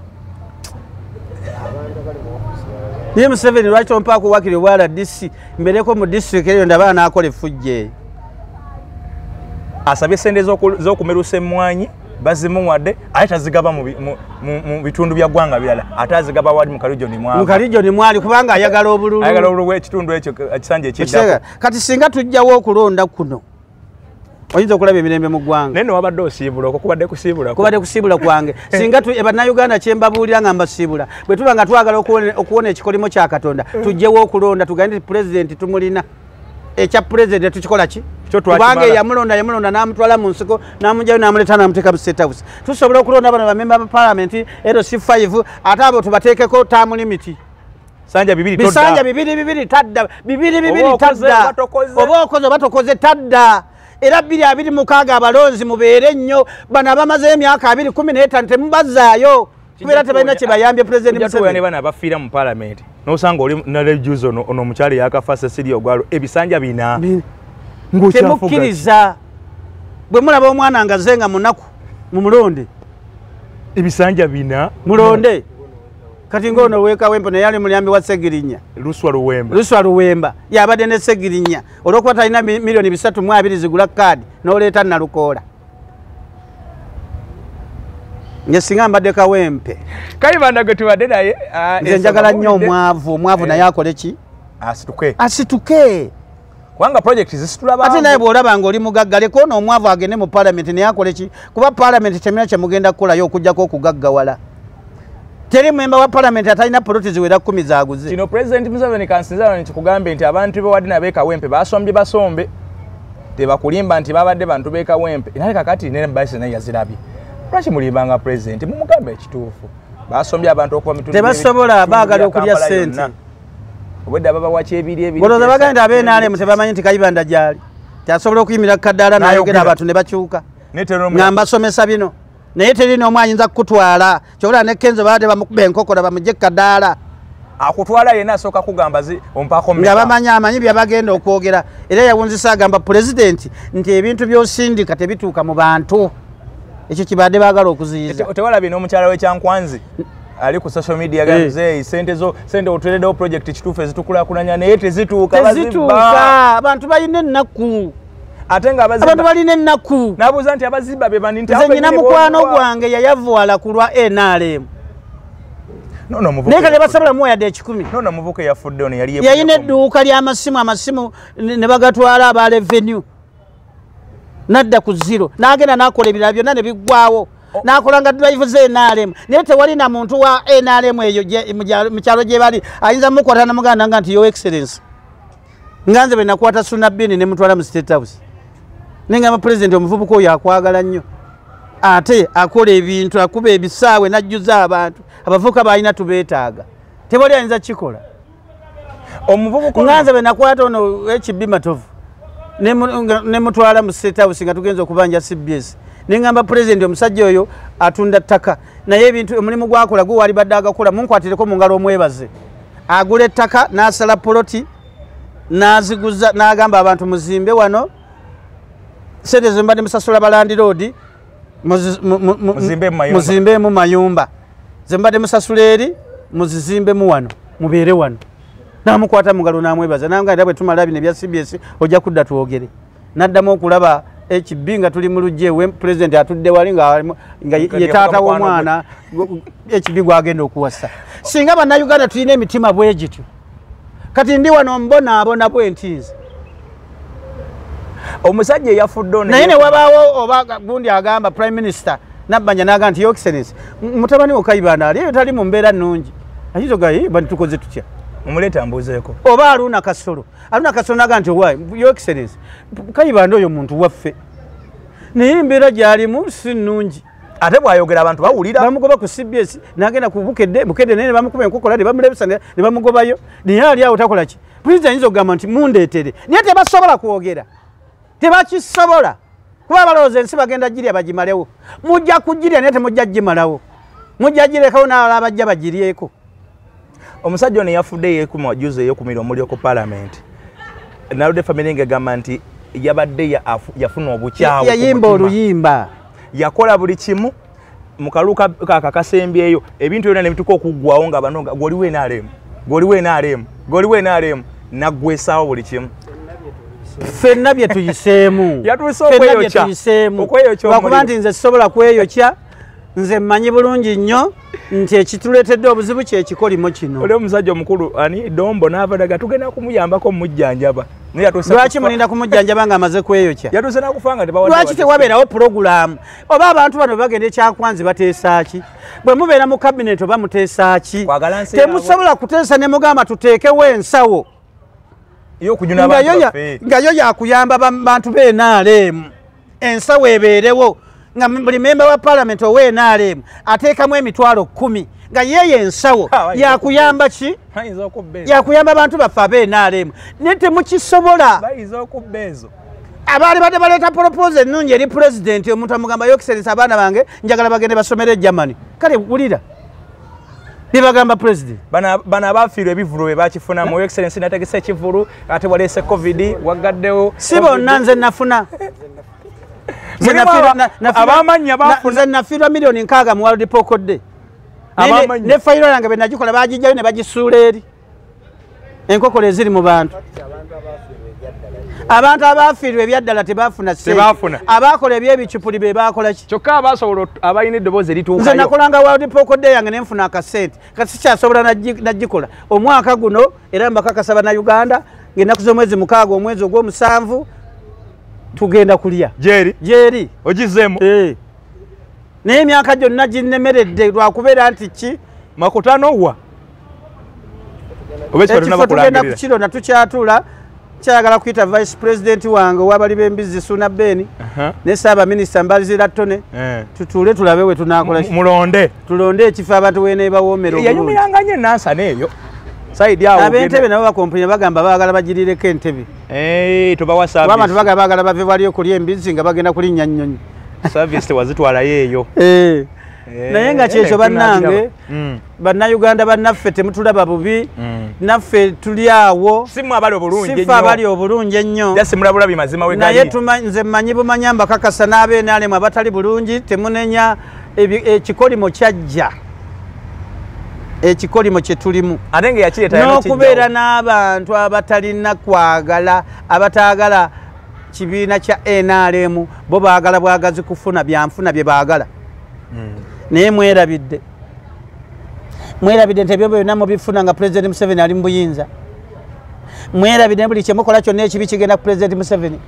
Ye Museveni lwaki ompa kuwakire wala DC mbereko mu district eyo ndaba naakola effujje asabye sente z'okumerusa emmwanyi bazimuwadde ate tazigaba mu bitundu bya ggwanga birala ate azigaba wali mu kalijoni mwali kubanga ayagala obululu ekitundu ekyo ekisanja ekiddako kati singa tujjawo okulonda kuno oyinza okulaba emirembe mu ggwanga naye newabadde osiibula okwo kubadde kusiibula kwange singa bannayuganda kyembabuulira nga mbasiibula bwe tuba nga twagala okuwona ekikolimo kya Katonda tujjewo okulonda tugende nti pulezidenti tumulina ekya pulezidenti tukikola ki kubanga yamulonda n'amutwala mu nsiko n'amugyayo n'amuleeta n'amuteeka mu State House tusobola okulonda bano bamemba ba palamenti LC5 ate abo tubateekeko term limit bisanja bibiri tadda oba okoze oba tokoze tadda era 2026 abalonzi mubeere nnyo bano abamazeyo emyaka 2015 temubazaayo kubeera tebalina kye bayambye pulezidenti Museveni bana abafiira mu palamenti n'osanga oli nalejuzo ono omukyali yakafa Cecilia Ogwalo ebisanja bina temukkiriza bwe mulaba omwana nga zenga munaku mumulonde ebisanja bina mulonde kati ngono wekawempe naye ali mulyambi wa Segirinya Luswa Luwemba yabadde ne Segirinya olwokuba talina milioni 320 zigula kaadi n'oleeta Nalukoola nge singa mbadde Kawempe Kayibanda gwe tubadde naye nze njagala nnyo omwavu naye akole ki asituke kubanga project zisitulaba ate naye bw'olaba ng'oli mugagga leko ono omwavu agende mu palamenti naye akole ki kuba palamenti temina kye mugenda kukolayo okugjako okugaggawala teri memba wa palamenti atalina poloti ziwera 10 zaguze kino President Museveni kansinzala nikikugambe nti abantu bewadde n'abeekawempe basombye basombe tebakulimba nti babadde bantu beekawempe naye kakati ne Mbaise naye yazirabye lwaki mulimbanga President mumugambe ekituufu basombye abantu okuva mitundu tebasobola baagala okulya ssente obwedda baba wakyebiri golooza bagenda ab'NRM tebamanyi nti Kayibanda gyali kyasobola okuyimira kadaala n'ayogera abantu ne bakyuka nga mbasomesa bino naye terina omw ayinza kukutwala kyobola ne Kenzo baadde bamukuba enkokora bamugye kadaala akutwala yenna asooka kugamba ompaako nga amanyi byabagenda okwogera era yawunzisa agamba pulezidenti nti ebintu by'osindika tebituuka mu bantu ekyo kibadde baagala okuziyiza tewalabye n'omukyala w'ekyankwanzi ali ku social media ganze sente otuledewo project kituufu ezitukulaakulanya naye tezituuka abantu balina ennaku ate nga abantu balina ennaku nabuuza nti abazimba be bani nti nze nyina mukwano gwange yayavuwala ku lwa NRM naye kale basobola muwayadde 10 yalina edduuka ly'amasimu ne bagatwala aba revenue nadda ku zero n'agenda n'akola ebirala byonna ne biggwawo n'akola nga drive ze NRM naye tewali na muntu wa NRM eyo mu kyalo gye bali ayinza mukwata namuganda nga nti yo excellence nga nze bwe nakwata Sunabini ne mutwala mu State House nengamba pulezidenti omuvubuka oyo akwagala nnyo ate akola ebintu akuba ebisaawe n'ajjuza abantu abavubuka balina tubeetaaga tebali ayinza kikola nga nze bwe nakwata ono HB Matovu ne mutwala mu State House nga tugenza okubanja CBS nengamba pulezidenti omusajja oyo atunda ttaka naye ebintu omulimu gwakola gwe wali badde agakola munkwatireko mu ngalo omwebaze agula ettaka n'asala poloti n'aziguza n'agamba abantu muzimbe wano sente zimbadde musasula balandi road muzimbemu mayumba zimbadde musasula eri muzizimbemu wano mubeere wano namukwata mungalo namwebaza nanga era bwe tumala bino ebya CBS ojja kudda tuwogere naddamu okulaba HB nga tuli mu lujje we president atudde wali nga yetaata w'omwana HB gwagenda okuwasa singa bannayuganda tulina emitima bwegityo kati ndi wano mbona bwe ntiize omusajja eyafudde naye ne wabaawo oba gundi agamba prime minister nabbanja n'agamba nti your excellence mutabani wo Kayibanda ali tali mu mbeera nnungi ayitogayi banitukoze tutya mumuleeta mbuuzeeko oba Aruna Kasolo n'agamba nti owaye your excellence Kayibanda oyo muntu waffe naye embeera gy'alimu si nnungi ate bw'ayogera abantu bawulira bamugoba ku CBS n'agenda ku bukedde naye ne bamukuba enkokola ne bamulebesa ne bamugobayo naye ali awo takola ki pulezidenti ayinza okugamba nti mundeetere naye tebasobola kwogera tebakisobola kuba balowooza ensi bagenda girya bagimalewo mujja kugirya naye temujja gimalawo mujja girekawo n'abalala bajja bagiryeko omusajja ono yafudde yeekumajuzi eyokumira omuliro ku palamenti naludde famire ng'egamba nti yabadde yafuna obukyawo yayimba oluyimba yakola buli kimu mu kaluka kakasembyeyo ebintu byonna ne bituka okuggwawo nga bano goliwe NRM naggwesaawo buli kimu ffenna bye tuyiseemu lwakuba nti nze sisobola kweyokya nze mmanyi bulungi nnyo nti ekituleetedde obuzibu kyekikolimo kino. Oli omusajja omukulu ani Dombo n'abadaga tugenda kumuyambako mujjanjaba. Lwaki mulinda kumujjanjaba nga amaze kweyokya? Yatuuse n'akufanga tebawadde. Lwaki tewabeerawo pulogulaamu? Oba abantu bano bagenda ekyakwanzi bateesa ki? Bwe mubeera mu kabineeti oba muteesa ki? Temusobola kuteesa ne mugamba tuteekewo ensawo. Nga yo yakuyamba bantu b'NRM. Ensawo ebeerewo. Nga buli memba wa parliament owe NRM ateekamu emitwalo 10 nga yeye ensawo yakuyamba ki? Yakuyamba abantu baffe ab'NRM naye temukisobola. Abaali badde baleeta propose ennungi eri president omuntu amugamba yokiseresa abaana bange njagala bagende basomere Germany. Kale wulira bibagamba president bana abafiirwa ebivulu bye bakifuna mu excellence nategese ekivulu ate waleese covid wagaddewo si bonna nze nafuna abamanya bafuna nafiirwa milioni 6 mu World Poker Day ne fayiro yange be nagikola bagijjayo ne bagisuula eri enkokole eziri mu bantu. Abantu abafiirwa ebyaddala tebafuna tebafuna abakola ebyebicupuli be bakola ki kyokka abasobola abayina eddoboozi erituukayo. Nze nakolanga World Poker Day yange ne nfuna akasente kati sikyasobola nagikola omwaka guno era mbakakasa bannayuganda ng'ennaku z'omwezi 6 omwezi ogw'omusanvu tugenda kulya jeri ogizeemu naye emyaka gyonna ginnemeredde lwakubeera nti ki makutanowa ekifo tugenda ku kiro natukyatula kyayagala kuyita vice president wange owabali b'embizzi Suna Beni ne Ssaaba Minisita Mbazira Ttone tutuule tulabe we tunaakola tulonde ekifo abantu weeneebawoomera yanyumiranga nnyo Nansana eyo saidi awo ab'entebe nabo bakompunya bagamba baagala bagirireko entebe tobawa service abantu baagala bave bali okulya embizzi nga bagenda kulinnya nnyonyi service tewazitwalayo eyo naye nga kyekyo bannange bannayuganda bannaffe temutulaba bubi naffe tuli awo simu abali obulungi ennyo naye nze mmanyi bumanya mbakakasa n'ab'NRM abatali bulungi temunenya ekikolimo kyajja ekikolimo kye tulimu n'okubeera n'abantu abatalina kwagala abataagala kibiina kya NRM bo baagala bwagazi kufuna byanfuna bye baagala naye mwerabidde nti ebyo byonna mubifuna nga President Museveni ali mu buyinza. Mwerabidde buli kyemukola kyonna ekibi kigenda ku President Museveni.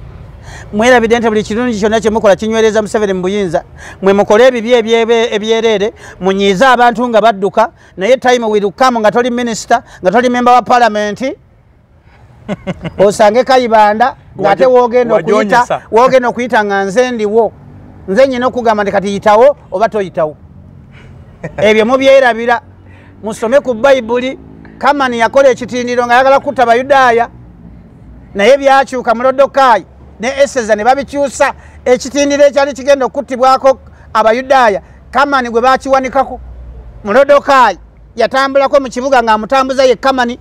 Mwerabidde nti buli kirungi kyonna kyemukola kinywereza Museveni mu buyinza. Mwe mukole ebibi ebyereere munyiize abantu nga badduka naye time will come nga toli minister nga toli member wa parliament osange Kayibanda ng'ate woogenda okuyita nga nze ndiwo nze nyina okugamba nti kati yitawo oba toyitawo. Ebyo mubyerabira musome ku Bayibuli. Kamani yakola ekitindiro nga yagala kutta Abayudaaya naye byakyuka Mulodokaayi ne Eseza ne babikyusa ekitindiro ekyali kigenda okuttibwako Abayudaaya. Kamani gwe bakiwanikako Mulodokaayi yatambulako mu kibuga ng'amutambuza ye Kamani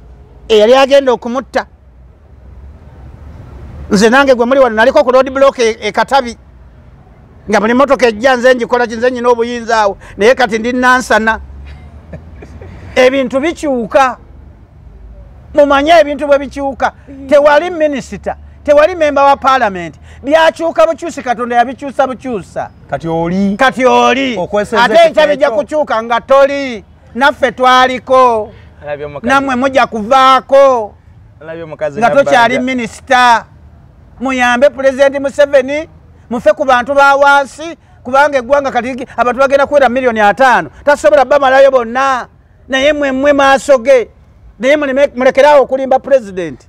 eyali agenda okumutta. Nze nange gwe muli wano naliko ku road block Katabi nga buli motoka ejja nze njikola kinze nyina obuyinza awo naye kati ndi Nansana. Ebintu bikyuka mumanye ebintu bwe bikyuka. Tewali minisita tewali memba wa parliament byakyuka bukyusi Katonda yabikyusa bukyusa kati oli ate enkya bijja kukyuka nga toli naffe twaliko nammwe mujja kuvaako nga tokyali minisita. Muyambe President Museveni mufe ku bantu ba wansi kubanga eggwanga kati abantu bagenda kuwera milioni 5 tasobola bamalayo bonna naye mmwe maaso ge naye mulekerawo okulimba president.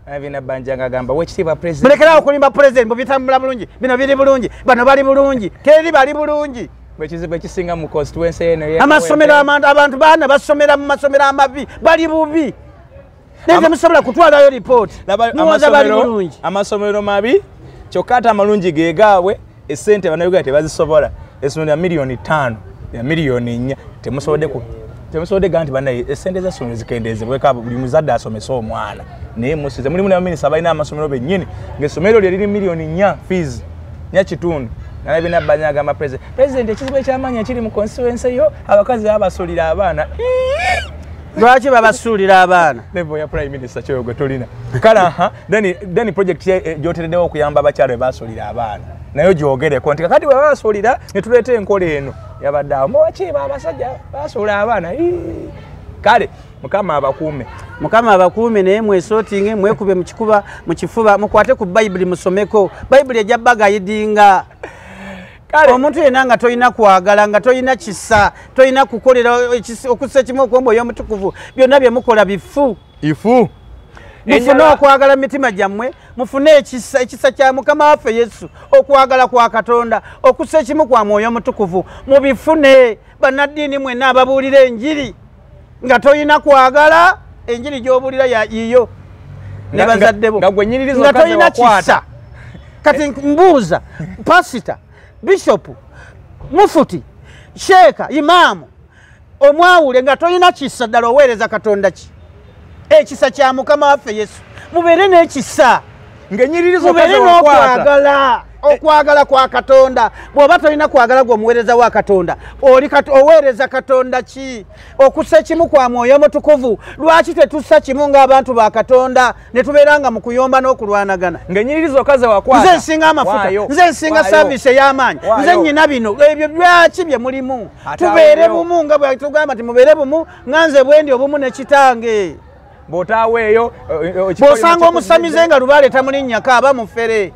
Mulekerawo okulimba president bubitambula bulungi bino biri bulungi bano bali bulungi teri bali bulungi. Amasomero abantu baana basomera mu masomero amabi bali bubi naye temusobola kutwalayo ripooti niwoza bali bulungi. Amasomero mabi kyokka ate amalungi geegaabwe esente bannayuganda tebazisobola. Essomero ya milioni 5 ya milioni 4 temusobodde gaa nti bannaye esente z'essomero zikendeezebweko buli muzadde asomesa omwana naye musize mulimu n'abaminisita balina amasomero bennyini ng'essomero lye liri milioni 4 fees 4 nalabina Banya agamba president ekizibu ekyamaanyi ekiri mu constituency yo abakazi babasulira abaana lwaki babasuulira abaana level ya prime minister kyo gwe tolina kala then project gyotereddewo okuyamba abakyalo bebasuulira abaana nayo gyogereko nti kakati bwe babasuulira ne tuleeta enkola eno yabadde awo mubakiiba abasajja basuula abaana kale mukama abakuume naye mwesootinge mwekube mu kifuba mukwate ku bayibuli musomeko bayibuli ejja bagayidinga omuntu yenna nga tolina kwagala nga tolina kisa tolina kukolera okussa ekimu okwomwoyo omutukuvu byonna bye mukola bifu mufune okwagala mitima gyammwe mufune ekisa kya mukama waffe yesu okwagala kwa katonda okussa ekimu kwa mwoyo omutukuvu mubifune bannaddiini mwenna ababuulira enjiri nga tolina kwagala enjiri gy'obuulira yiyo ne bazaddebo nga tolina kisa kati mbuuza pasita bishopu mufuti sheeka imaamu omwawule nga tolina kisa ddala oweereza katonda ki ekisa kya mukama waffe yesu mubeere n'ekisa mubeere n'okwagala okwagala kwa katonda bw'oba tolina kwagala gw'omuweereza wa katonda oweereza katonda ki okussa ekimu kwa mwoyo omutukuvu lwaki tetussa kimu ng'abantu ba katonda ne tubeeranga mu kuyomba n'okulwanagana ng'ennyiririzo kaze wakwata nze nsinga amafuta nze nsinga saavisi ey'amaanyi nze nnyina bino ebyo lwaki bye mulimu tubeere bumu nga bwe tugamba nti mubeere bumu nga nze bwe ndi obumu ne kitange bw'otaaweeyo bw'osanga omusamize nga lubaale tamulinnyako aba mufere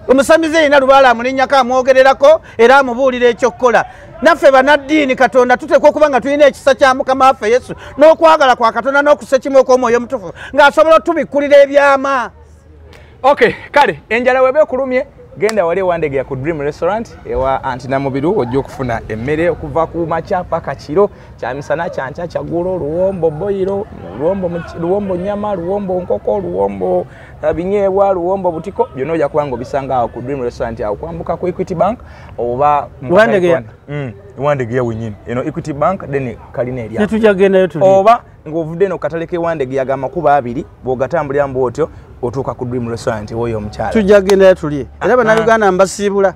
omusamize yina lubaala amulinnyako amwogererako era amubuulira ekyokukola naffe bannaddiini katonda tuteekwa okuba nga tulina ekisa kya mukama waffe yesu n'okwagala kwa katonda n'okussa ekimu okw'omwoyo omutukuvu ng'asobola otubikkulira ebyama okay kale enjala weba ekulumye genda wali ewandegera ku Dream Restaurant ewa Anti Namubiru ojja okufuna emmere okuva ku makya paka kiro kya misana kyanca kyaggulo luwombo boyiro luwombo nyama luwombo nkoko luwombo binyeebwa luwombo butiko byonna ojja kubanga obisanga awo ku Dream Restaurant awo kwambuka ku Equity Bank oba ewandegera wenyini eno Equity Bank then kalina erya netujjagendayo tuli oba ng'ovudde eno kataleka ewandegera ga makubo abiri bw'ogatambulira mbu otyo otuuka ku Dream Restaurant oyo omukyala tujja gendayo tulye era bannayuganda mbasiibula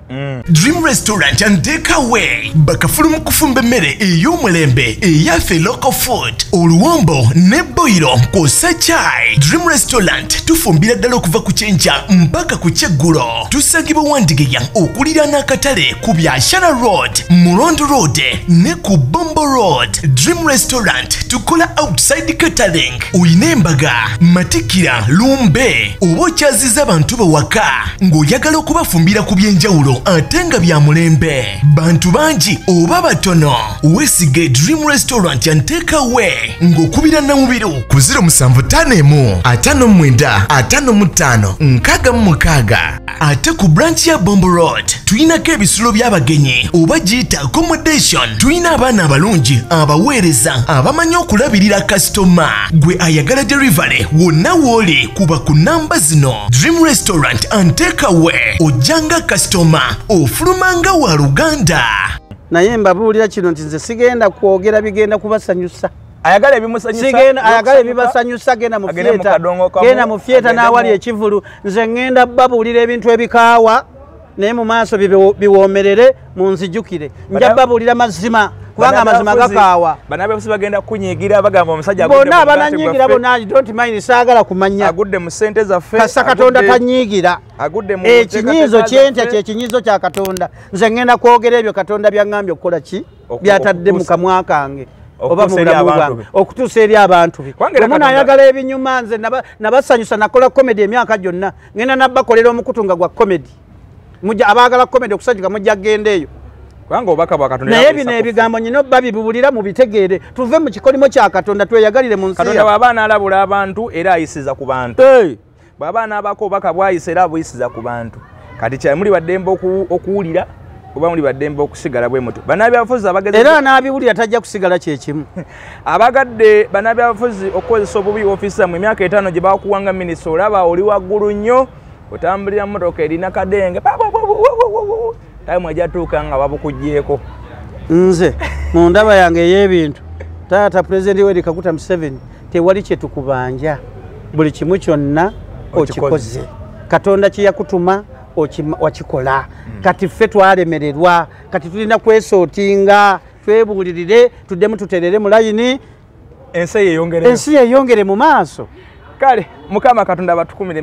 Dream Restaurant and Takeaway bakafulu mu kufumba emmere ey'omulembe eyaffe local food oluwombo ne boyiro kw'ossa chai. Dream Restaurant tufumbira ddala okuva ku kyenkya mpaka ku kyeggulo tusangibwa Wandegeya okulira n'akatale ku Byashara Road Mulondo Road ne ku Bombo Road. Dream Restaurant tukola outside catering oyina embaga matikira lumbe oba okyaziza abantu bawaka ng'oyagala okubafumbira ku byenjawulo ate nga bya mulembe bantu bangi oba batono weesige Dream Restaurant and Takeaway ng'okubira Namubiru ku 075 59 55 ate ku branch ya Bombo Road tuyinako ebisulo by'abagenyi oba giyita accommodation tuyina abaana abalungi abaweereza abamanyi okulabirira kasitoma gwe ayagala delivery wonna wooli kuba ku namba zino Dream Restaurant and Takeaway ojjanga kasitoma ofulumanga wa Luganda. Naye mbabuulira kino nti nze sigenda kwogera bigenda kubasanyusa ayagala ebimusanyusa ayagala ebibasanyusa genda mu fieta n'awali ekivulu nze ngenda babuulira ebintu ebikaawa naye mu maaso biwoomerere mu nzijukire nja babuulira mazima kubanga amazima gakaawa banabebusi bagenda kunyigira bagamba omusajja bonna abananyigira bonna don't mind saagala kumanya agudde mu ssente zaffe kasa katonda tanyigira agudde mu ekinyizo kyentya kyekinyizo kya katonda nze ngenda kwogera ebyo katonda byangambye okukola ki byatadde mu kamwa kange oba mu bulamu bwange okutuusa eri abantu be omwana ayagala ebinyuma nze nabasanyusa nakola komedi emyaka gyonna ngenda nabbakolera omukutu nga gwa komedi abaagala komedi okusanyuka mujja genda eyo naye bino ebigambo nyina babibulira mu bitegeere tuve mu kikolimo kya katonda tweyagalire mu nsi katonda bw'aba anaalabula abantu era ayisiza ku bantu bw'aba anaabako obubaka bwayisa era abuyisiza ku bantu kati kya muli baddembe okuwulira oba muli baddembe okusigala bwe muto bannabyabufuzi abagezi era anaabiwulira tajja kusigala kyekimu abagadde bannabyabufuzi okukozesa obubi ofiisa mu emyaka 5 gye bakuwanga minisita olaba oli waggulu nnyo otambulira mmotoka erina kadenge tayimu ejatuuka nga babukuggyeko nze mu ndaba yange ey'ebintu taata pulezidenti Yoweri Kaguta Museveni tewali kye tukubanja buli kimu kyonna okikoze katonda kye yakutuma wakikola kati ffe twalemererwa kati tulina kwesootinga twebuulirire tuddemu tuterere mu layini ensi yeyongere mu maaso. Kale Mukama Katonda batukumire.